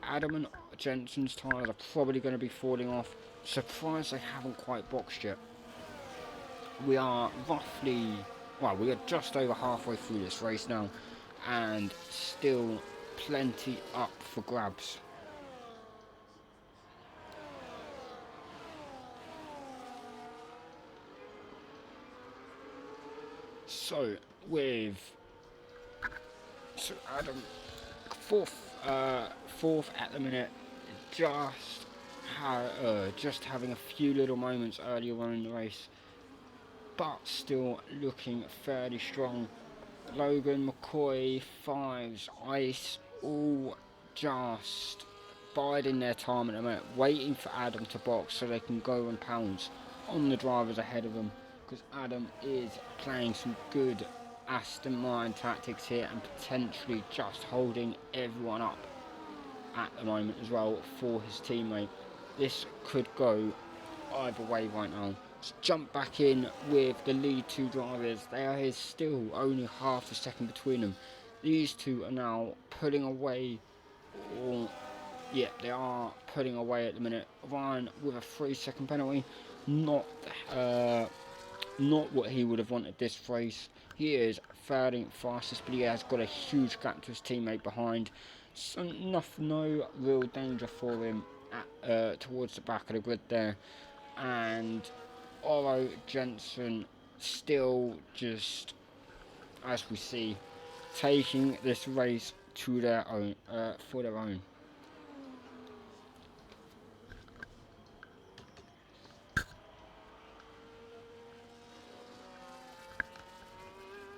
Adam and Jensen's tyres are probably going to be falling off. Surprised they haven't quite boxed yet. We are we are just over halfway through this race now, and still plenty up for grabs. So Adam, fourth at the minute, just having a few little moments earlier on in the race, but still looking fairly strong. Logan, McCoy, 5s, Ice, all just biding their time at the minute, waiting for Adam to box so they can go and pounce on the drivers ahead of them, because Adam is playing some good Aston Martin tactics here and potentially just holding everyone up at the moment as well for his teammate. This could go either way right now. Let's jump back in with the lead 2 drivers. There is still only half a second between them. These two are now pulling away, or yeah, they are pulling away at the minute. Ryan with a 3-second penalty, not not what he would have wanted this race. He is 13th fastest, but he has got a huge gap to his teammate behind. So no real danger for him towards the back of the grid there. And Oro Jensen still just, as we see, taking this race to their own, for their own.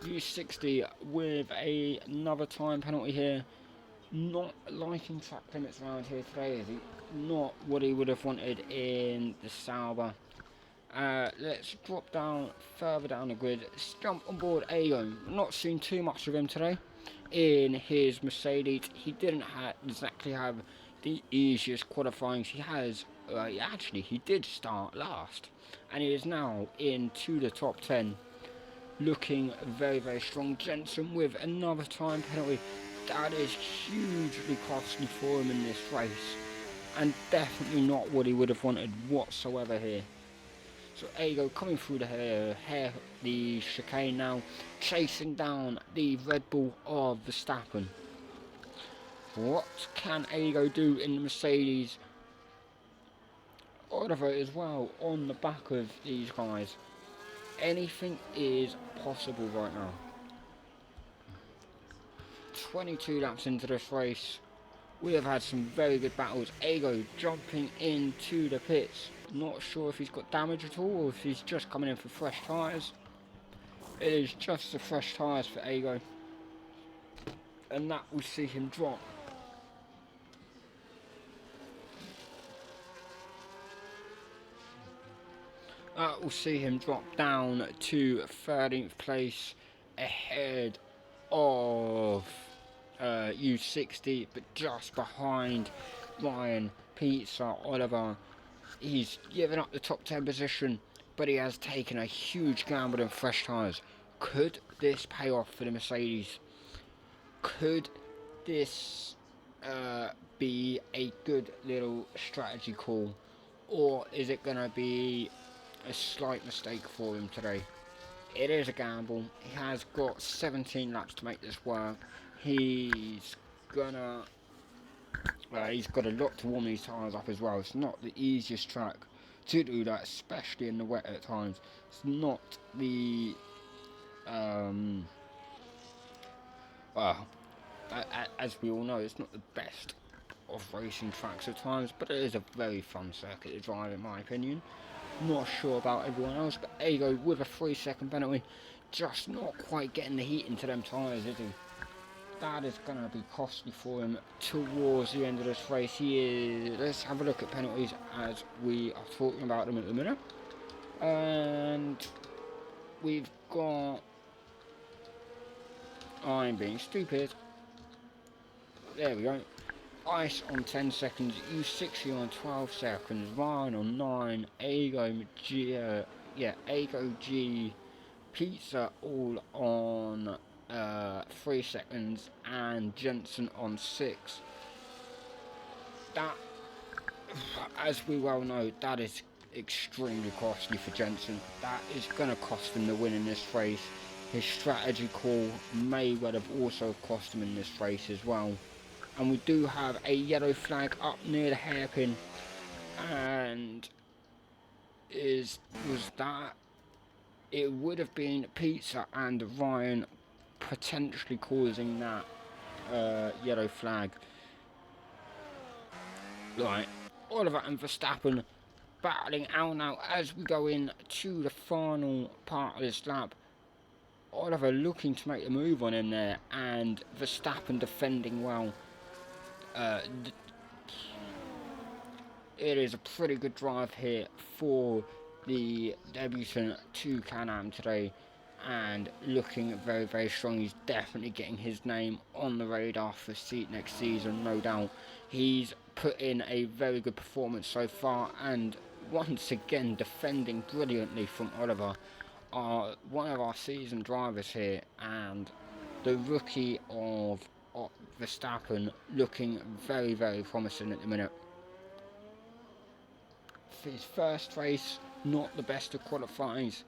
U60 with another time penalty here. Not liking track limits around here today, is he? Not what he would have wanted in the Sauber. Let's drop down further down the grid. Let's jump on board Aegon. Not seen too much of him today in his Mercedes. He didn't exactly have the easiest qualifying. He did start last, and he is now into the top 10. Looking very strong. Jensen with another time penalty. That is hugely costly for him in this race, and definitely not what he would have wanted whatsoever here. So Ego coming through the chicane now, chasing down the Red Bull of Verstappen. What can Ego do in the Mercedes? Oliver as well on the back of these guys. Anything is possible right now. 22 laps into this race, we have had some very good battles. Ego jumping into the pits. Not sure if he's got damage at all or if he's just coming in for fresh tyres. It is just the fresh tyres for Ego, and that will see him drop. That will see him drop down to 13th place, ahead of U60, but just behind Ryan, Pizza, Oliver. He's given up the top 10 position, but he has taken a huge gamble in fresh tyres. Could this pay off for the Mercedes? Could this be a good little strategy call, or is it going to be a slight mistake for him today? It is a gamble. He has got 17 laps to make this work. He's got a lot to warm these tyres up as well. It's not the easiest track to do that, especially in the wet at times. It's not the as we all know, it's not the best of racing tracks at times, but it is a very fun circuit to drive in my opinion. Not sure about everyone else, but Ego with a 3-second penalty, just not quite getting the heat into them tyres, is he? That is going to be costly for him towards the end of this race. Let's have a look at penalties as we are talking about them at the minute. And we've got... I'm being stupid. There we go. Ice on 10 seconds, U60 on 12 seconds, Ryan on 9, Ego G, Pizza all on 3 seconds, and Jensen on 6. That, as we well know, that is extremely costly for Jensen. That is going to cost him the win in this race. His strategy call may well have also cost him in this race as well. And we do have a yellow flag up near the hairpin, and it would have been Pizza and Ryan potentially causing that yellow flag. Right, Oliver and Verstappen battling out now as we go into the final part of this lap. Oliver looking to make a move on him there, and Verstappen defending well. It is a pretty good drive here for the debutant to Can-Am today, and looking very strong. He's definitely getting his name on the radar for seat next season, no doubt. He's put in a very good performance so far, and once again defending brilliantly from Oliver, one of our seasoned drivers here, and the rookie of Verstappen, looking very, very promising at the minute. For his first race, not the best of qualifiers.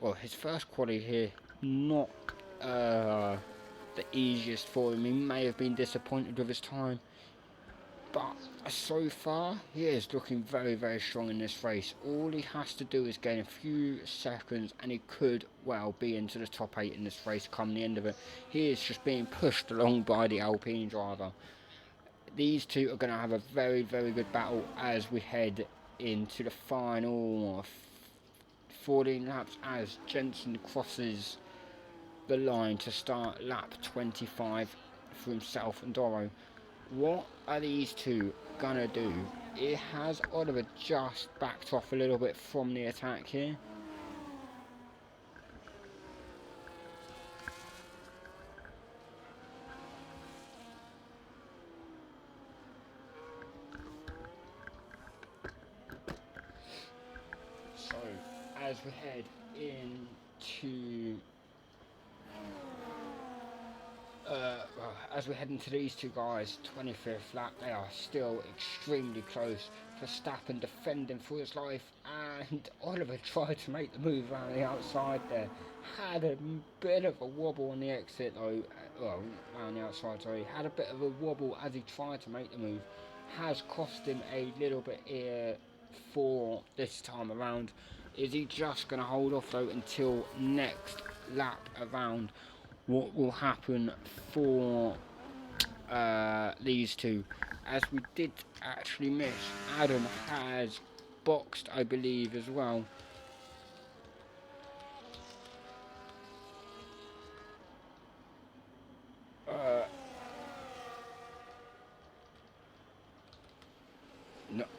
Well, his first quali here, not the easiest for him. He may have been disappointed with his time, but so far he is looking very, very strong in this race. All he has to do is gain a few seconds and he could well be into the top 8 in this race come the end of it. He is just being pushed along by the Alpine driver. These two are going to have a very, very good battle as we head into the final 14 laps as Jensen crosses the line to start lap 25 for himself and Doro. What are these two gonna do? It has Oliver just backed off a little bit from the attack here. So as we head into these two guys, 25th lap, they are still extremely close. Verstappen defending for his life, and Oliver tried to make the move around the outside there. Had a bit of a wobble on the exit though, well, around the outside, sorry. Had a bit of a wobble as he tried to make the move. Has cost him a little bit here for this time around. Is he just going to hold off though until next lap around? What will happen for these two? As we did actually miss, Adam has boxed, I believe, as well.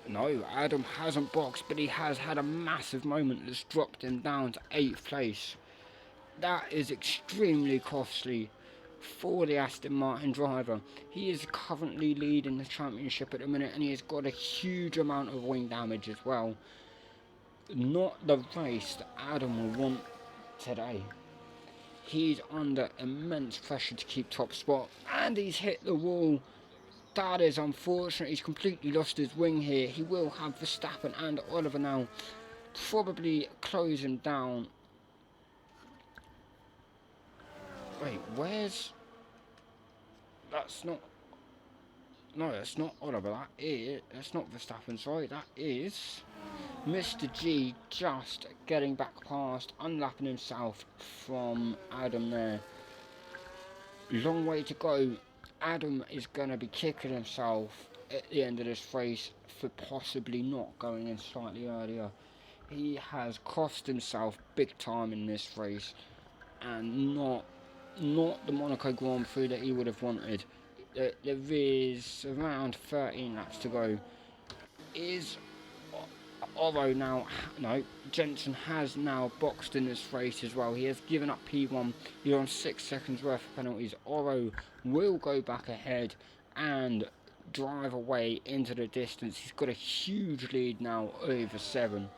No, Adam hasn't boxed, but he has had a massive moment that's dropped him down to 8th place. That is extremely costly for the Aston Martin driver. He is currently leading the championship at the minute and he has got a huge amount of wing damage as well. Not the race that Adam will want today. He's under immense pressure to keep top spot and he's hit the wall. That is unfortunate. He's completely lost his wing here. He will have Verstappen and Oliver now probably close him down. Wait, where's... That's not... No, that's not Oliver. That's not Verstappen, sorry. That is Mr. G just getting back past, unlapping himself from Adam there. Long way to go. Adam is going to be kicking himself at the end of this race for possibly not going in slightly earlier. He has cost himself big time in this race and not the Monaco Grand Prix that he would have wanted. There is around 13 laps to go. Is Oro now... No, Jensen has now boxed in this race as well. He has given up P1. He's on 6 seconds worth of penalties. Oro will go back ahead and drive away into the distance. He's got a huge lead now over 7.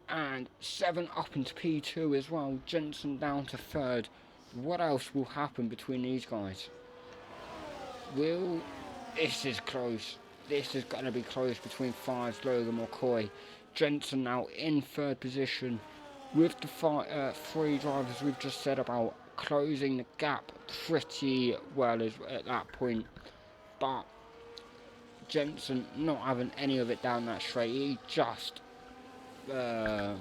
And 7 up into P2 as well. Jensen down to 3rd. What else will happen between these guys? This is close. This is going to be close between 5's Logan McCoy. Jensen now in 3rd position with the 3 drivers we've just said about closing the gap pretty well at that point. But Jensen not having any of it down that straight. He just didn't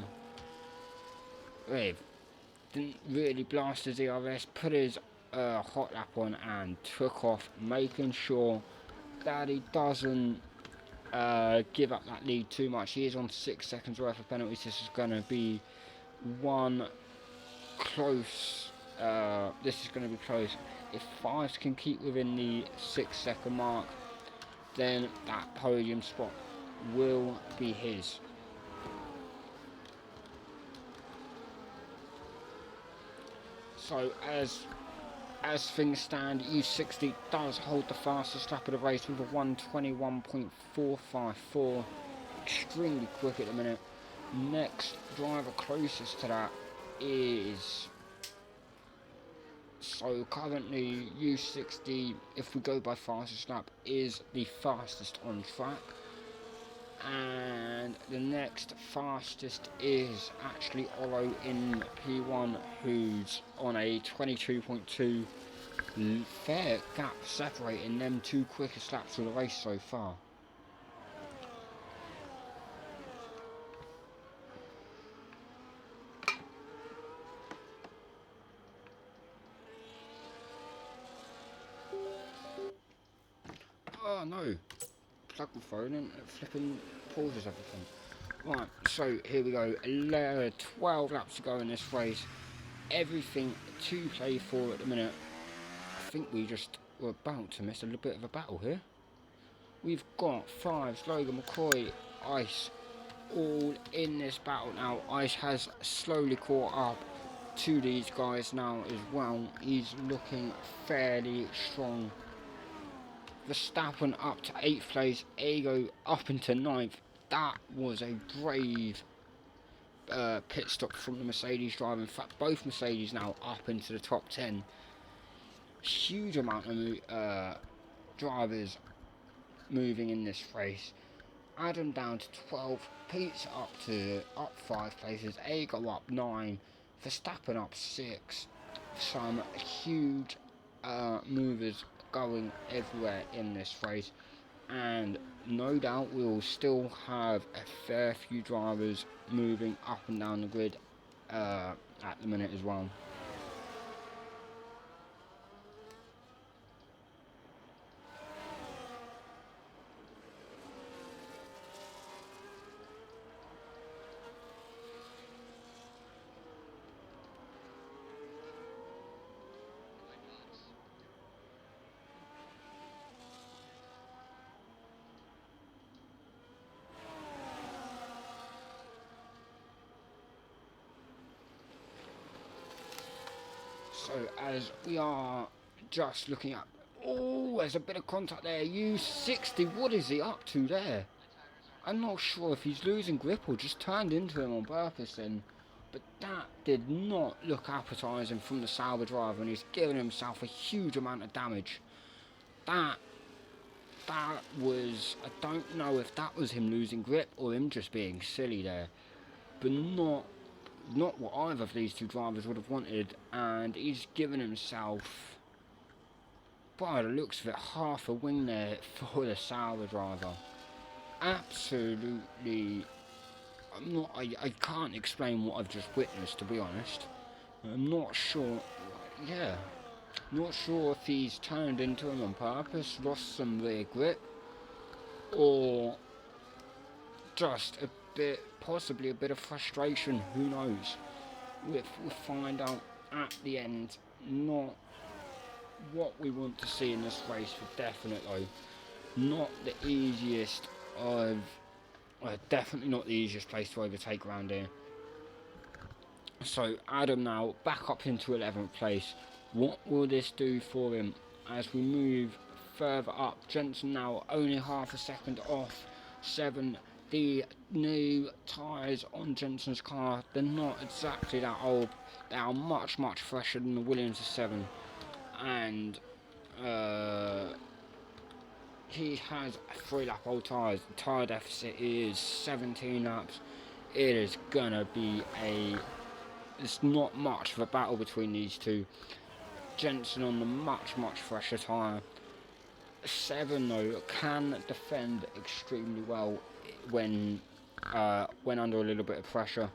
really blast his ERS, put his hot lap on and took off, making sure that he doesn't give up that lead too much. He is on 6 seconds worth of penalties. This is going to be one close. This is going to be close. If 5s can keep within the 6-second mark, then that podium spot will be his. So as things stand, U60 does hold the fastest lap of the race with a 1:21.454. Extremely quick at the minute. Next driver closest to that is So currently U60, if we go by fastest lap, is the fastest on track, and the next fastest is actually Olo in P1, who's on a 22.2. Fair gap separating them two quickest laps of the race so far. Oh no, plug the phone and flipping pauses everything. Right, so here we go, 12 laps to go in this race. Everything to play for at the minute. I think we're about to miss a little bit of a battle here. We've got Fives, Logan, McCoy, Ice, all in this battle now. Ice has slowly caught up to these guys now as well. He's looking fairly strong. Verstappen up to 8th place, Ego up into 9th. That was a brave pit stop from the Mercedes driver. In fact, both Mercedes now up into the top 10. Huge amount of drivers moving in this race. Adam down to 12, Pete's up 5 places, Ego up 9, Verstappen up 6. Some huge movers going everywhere in this race, and no doubt we'll still have a fair few drivers moving up and down the grid at the minute as well. So as we are just looking at, oh, there's a bit of contact there. U60, what is he up to there? I'm not sure if he's losing grip or just turned into him on purpose then. But that did not look appetising from the Sauber driver, and he's given himself a huge amount of damage. That was, I don't know if that was him losing grip or him just being silly there. But not what either of these two drivers would have wanted, and he's given himself, by the looks of it, half a wing there for the Sauber driver. Absolutely, I can't explain what I've just witnessed, to be honest. I'm not sure, not sure if he's turned into him on purpose, lost some rear grip, or just a bit, possibly a bit of frustration, who knows. We'll find out at the end. Not what we want to see in this race for definite though. Not the easiest of, definitely not the easiest place to overtake around here. So Adam now back up into 11th place. What will this do for him as we move further up? Jensen now only half a second off 7. The new tyres on Jensen's car, they're not exactly that old. They are much fresher than the Williams 7. And he has 3 lap old tyres. The tyre deficit is 17 laps. It is gonna be it's not much of a battle between these two. Jensen on the much fresher tyre. 7 though can defend extremely well when under a little bit of pressure.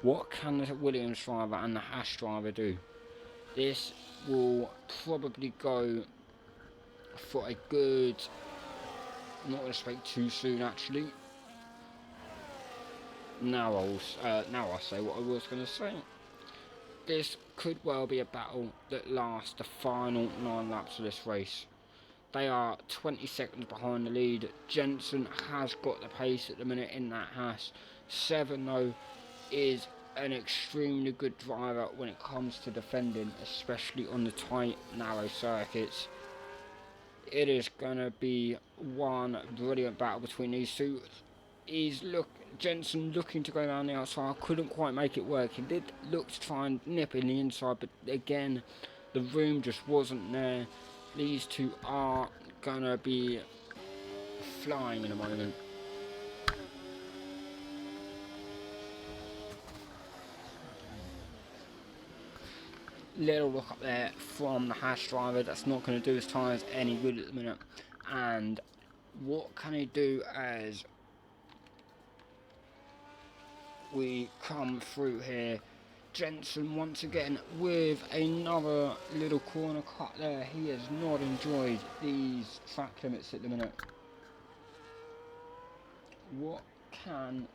What can the Williams driver and the Haas driver do? This will probably go for a good, I'm not going to speak too soon actually. Now I'll say what I was going to say. This could well be a battle that lasts the final 9 laps of this race. They are 20 seconds behind the lead. Jensen has got the pace at the minute in that Haas. 7 though is an extremely good driver when it comes to defending, especially on the tight, narrow circuits. It is going to be one brilliant battle between these two. Jensen looking to go around the outside, couldn't quite make it work. He did look to try and nip in the inside, but again, The room just wasn't there. These two are gonna be flying in a moment. Little look up there from the Haas driver. That's not going to do his tyres any good at the minute. And what can he do as we come through here? Jensen once again with another little corner cut there. He has not enjoyed these track limits at the minute. What can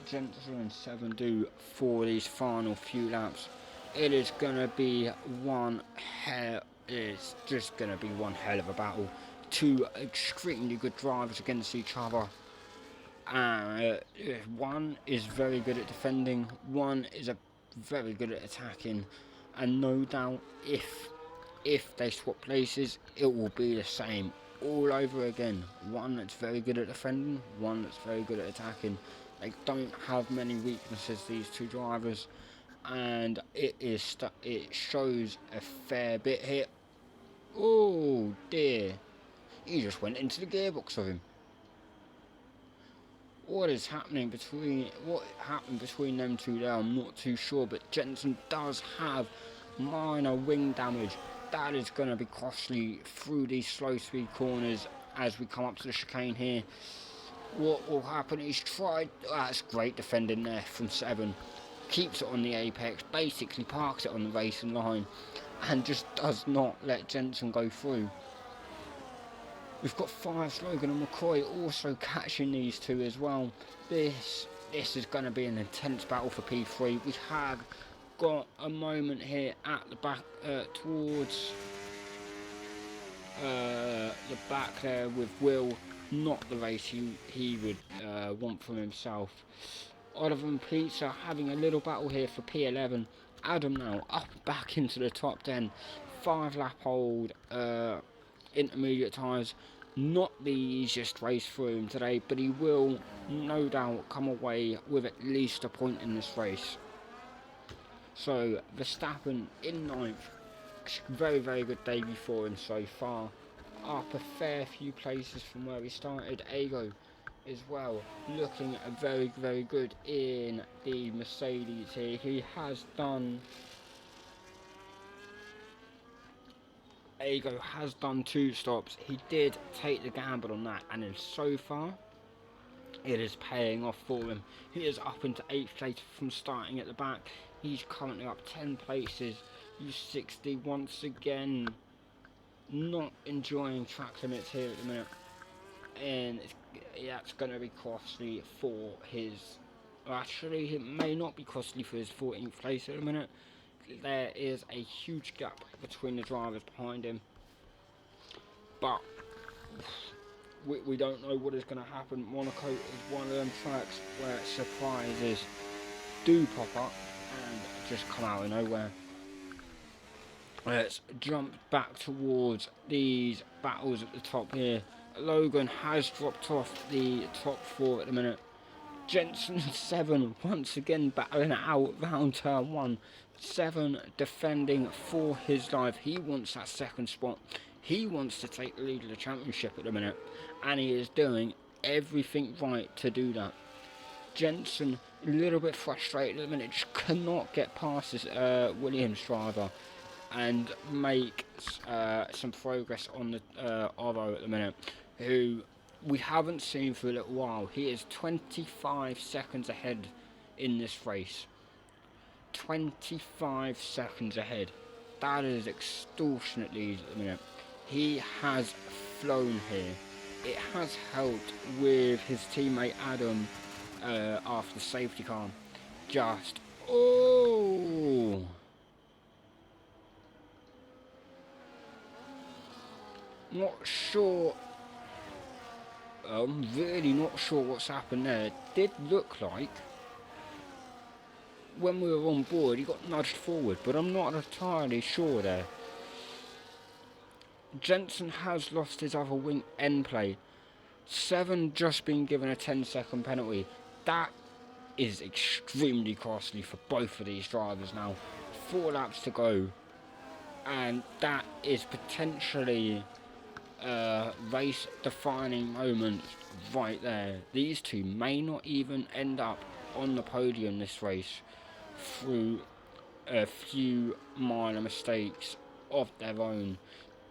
Jensen and 7 do for these final few laps? It is gonna be it's just gonna be one hell of a battle. Two extremely good drivers against each other. One is very good at defending, one is very good at attacking, and no doubt if they swap places, it will be the same all over again. One that's very good at defending, one that's very good at attacking. They don't have many weaknesses, these two drivers, and it shows a fair bit here. Oh dear, he just went into the gearbox of him. What happened between them two there, I'm not too sure, but Jensen does have minor wing damage. That is going to be costly through these slow speed corners as we come up to the chicane here. What will happen? He's tried. That's great defending there from 7. Keeps it on the apex, basically parks it on the racing line, and just does not let Jensen go through. We've got 5 Logan and McCoy also catching these two as well. This is going to be an intense battle for P3. We have got a moment here at the back towards the back there with Will, not the race he would want from himself. Oliver and Pete are having a little battle here for P11. Adam now up back into the top 10. 5 lap hold, intermediate tyres. Not the easiest race for him today, but he will no doubt come away with at least a point in this race. So Verstappen in 9th, very very good debut for him so far, up a fair few places from where he started. Ago as well, looking very very good in the Mercedes here. He has done Ago has done 2 stops. He did take the gamble on that, and so far it is paying off for him. He is up into 8th place from starting at the back. He's currently up 10 places. U60 once again not enjoying track limits here at the minute, and that's going to be costly for his. Actually, it may not be costly for his 14th place at the minute. There is a huge gap between the drivers behind him, but we don't know what is going to happen. Monaco is one of them tracks where surprises do pop up and just come out of nowhere. Let's jump back towards these battles at the top here. Logan has dropped off the top 4 at the minute. Jensen 7 once again battling it out round turn 1. 7 defending for his life. He wants that 2nd spot. He wants to take the lead of the championship at the minute, and he is doing everything right to do that. Jensen a little bit frustrated at the minute, just cannot get past this Williams driver and make some progress on the Oro at the minute, who we haven't seen for a little while. He is 25 seconds ahead in this race. 25 seconds ahead. That is extortionately at the minute. He has flown here. It has helped with his teammate Adam after the safety car. Just not sure. I'm really not sure what's happened there. It did look like when we were on board he got nudged forward, but I'm not entirely sure there. Jensen has lost his other wing end plate. 7 just been given a 10-second penalty. That is extremely costly for both of these drivers now. 4 laps to go, and that is potentially a race defining moment right there. These two may not even end up on the podium this race through a few minor mistakes of their own.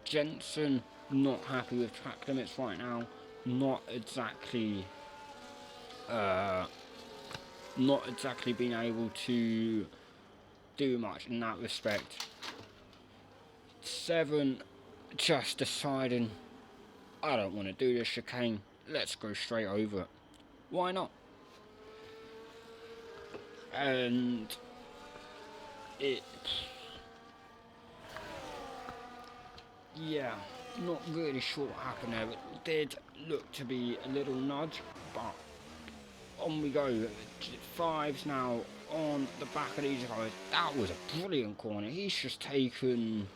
Jensen not happy with track limits right now, not exactly being able to do much in that respect. 7 just deciding, I don't want to do this chicane, let's go straight over it. Why not? And yeah, not really sure what happened there. It did look to be a little nudge, but on we go. 5's now on the back of these guys. That was a brilliant corner. He's just taken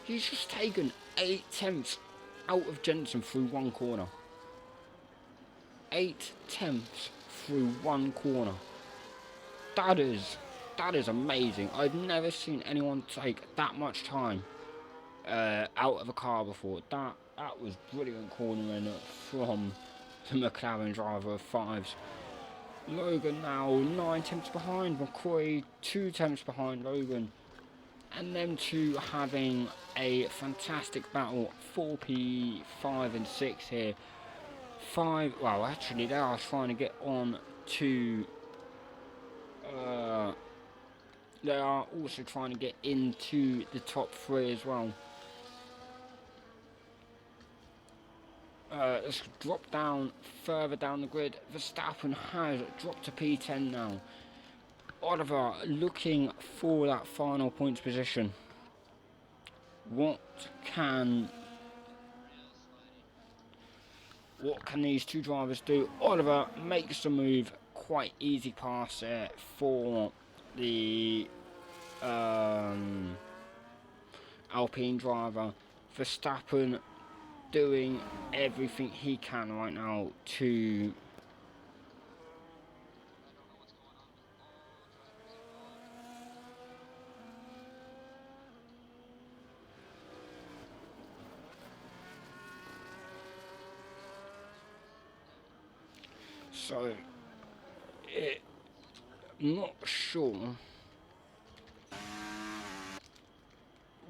8/10 out of Jensen through one corner. 8/10 through one corner. That is amazing. I've never seen anyone take that much time out of a car before. That was brilliant cornering from the McLaren driver of 5's. Logan now 9/10 behind. McCoy 2/10 behind Logan. And them two having a fantastic battle. 4P5 and 6 here. 5, well actually they are trying to get on to they are also trying to get into the top 3 as well. Let's drop down further down the grid. Verstappen has dropped to P10 now. Oliver looking for that final points position. What can these two drivers do? Oliver makes the move, quite easy pass there for the Alpine driver. Verstappen doing everything he can right now to not sure.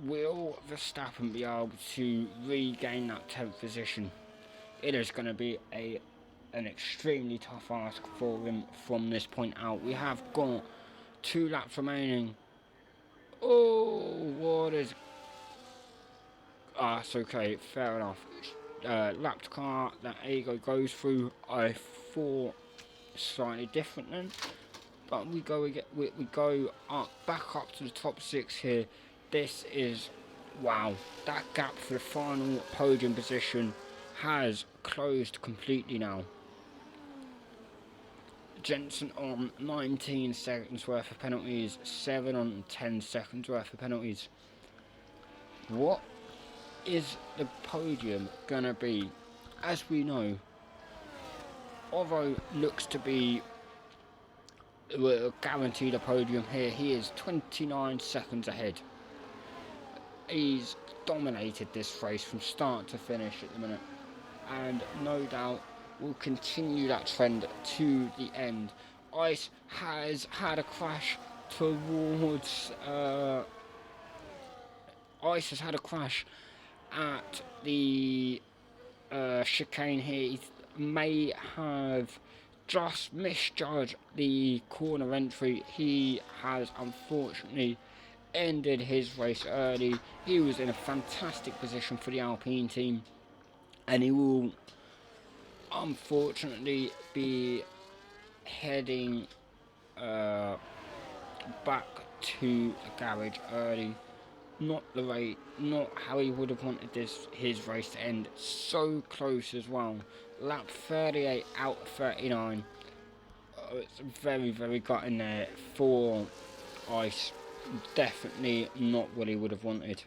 Will Verstappen be able to regain that 10th position? It is going to be an extremely tough ask for him from this point out. We have got 2 laps remaining. Oh, what is... it's okay, fair enough. Lapped car that Ego goes through, I thought slightly different then. But we go up, back up to the top 6 here. This is, wow, that gap for the final podium position has closed completely now. Jensen on 19 seconds worth of penalties, 7 on 10 seconds worth of penalties. What is the podium gonna be? As we know, Oro looks to be guaranteed a podium here. He is 29 seconds ahead. He's dominated this race from start to finish at the minute, and no doubt will continue that trend to the end. Ice has had a crash towards Ice has had a crash at the chicane here. He may have just misjudged the corner entry. He has unfortunately ended his race early. He was in a fantastic position for the Alpine team, and he will unfortunately be heading back to the garage early. Not how he would have wanted his race to end. So close as well. Lap 38 out of 39. It's very, very gutting there for Ice. Definitely not what he would have wanted.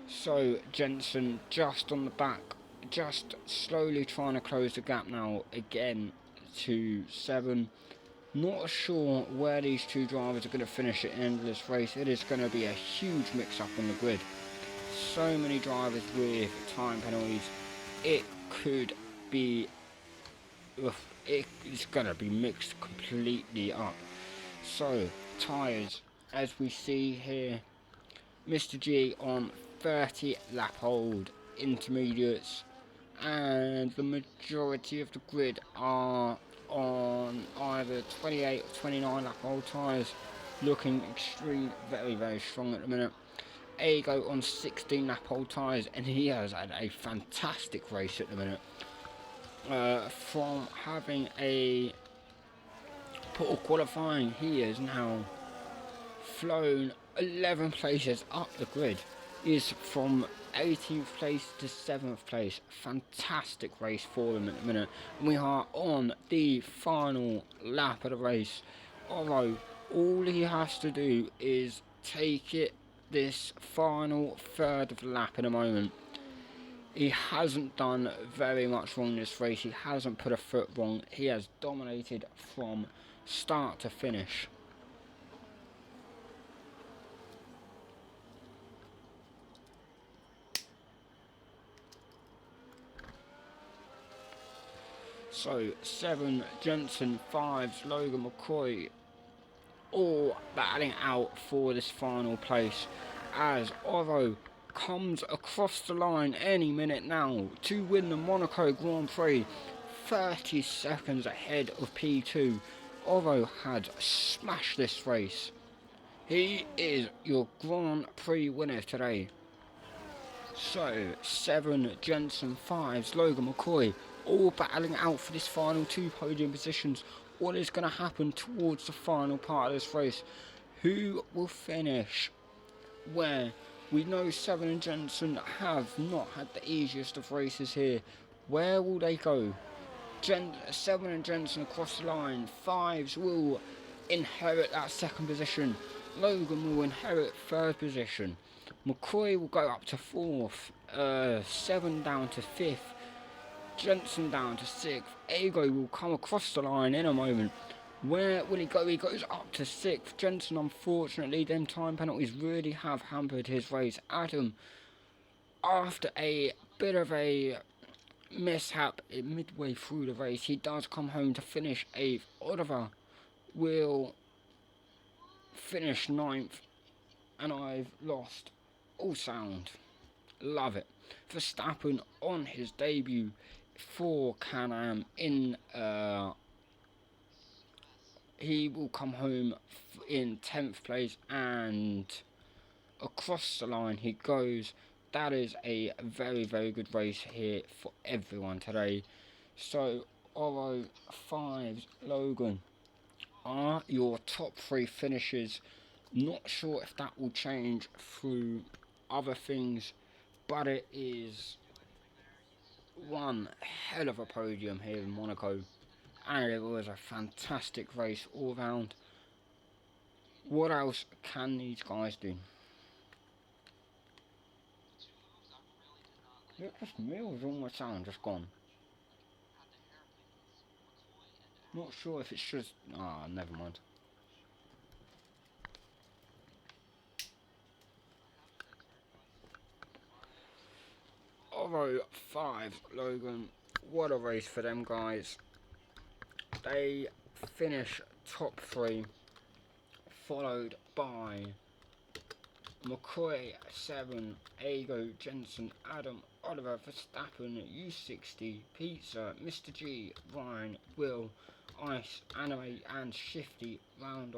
So Jensen just on the back, just slowly trying to close the gap now again to 7. Not sure where these two drivers are going to finish at the end of this race. It is going to be a huge mix-up on the grid. So many drivers with time penalties. It could be... it's going to be mixed completely up. So, tyres, as we see here, Mr. G on 30 lap old intermediates, and the majority of the grid are on either 28 or 29 lap old tyres, looking very strong at the minute. Ego on 16 lap old tyres, and he has had a fantastic race at the minute. From having a poor qualifying, he has now flown 11 places up the grid. He is from 18th place to 7th place. Fantastic race for him at the minute. And we are on the final lap of the race. Although all he has to do is take it this final third of the lap in a moment. He hasn't done very much wrong in this race. He hasn't put a foot wrong. He has dominated from start to finish. So 7 Jensen, 5's Logan McCoy, all battling out for this final place, as Oro comes across the line any minute now to win the Monaco Grand Prix, 30 seconds ahead of P2. Oro had smashed this race. He is your Grand Prix winner today. So 7 Jensen, 5's Logan McCoy, all battling out for this final 2 podium positions. What is going to happen towards the final part of this race? Who will finish where? We know 7 and Jensen have not had the easiest of races here. Where will they go? 7 and Jensen across the line. 5's will inherit that 2nd position. Logan will inherit 3rd position. McCoy will go up to 4th. 7 down to 5th. Jensen down to 6th. Ego will come across the line in a moment. Where will he go? He goes up to 6th. Jensen, unfortunately, them time penalties really have hampered his race. Adam, after a bit of a mishap midway through the race, he does come home to finish 8th. Oliver will finish 9th, and I've lost all sound. Love it. Verstappen on his debut for Can-Am in he will come home in 10th place, and across the line he goes. That is a very good race here for everyone today. So Oro, 5's Logan are your top 3 finishes. Not sure if that will change through other things, but it is one hell of a podium here in Monaco, and it was a fantastic race all round. What else can these guys do? Look, just meals all my sound just gone. Not sure if it's just... never mind. Although 5 Logan, what a race for them guys. They finish top 3, followed by McCoy, 7, Ego, Jensen, Adam, Oliver, Verstappen, U60, Pizza, Mr. G, Ryan, Will, Ice, Anime and Shifty round off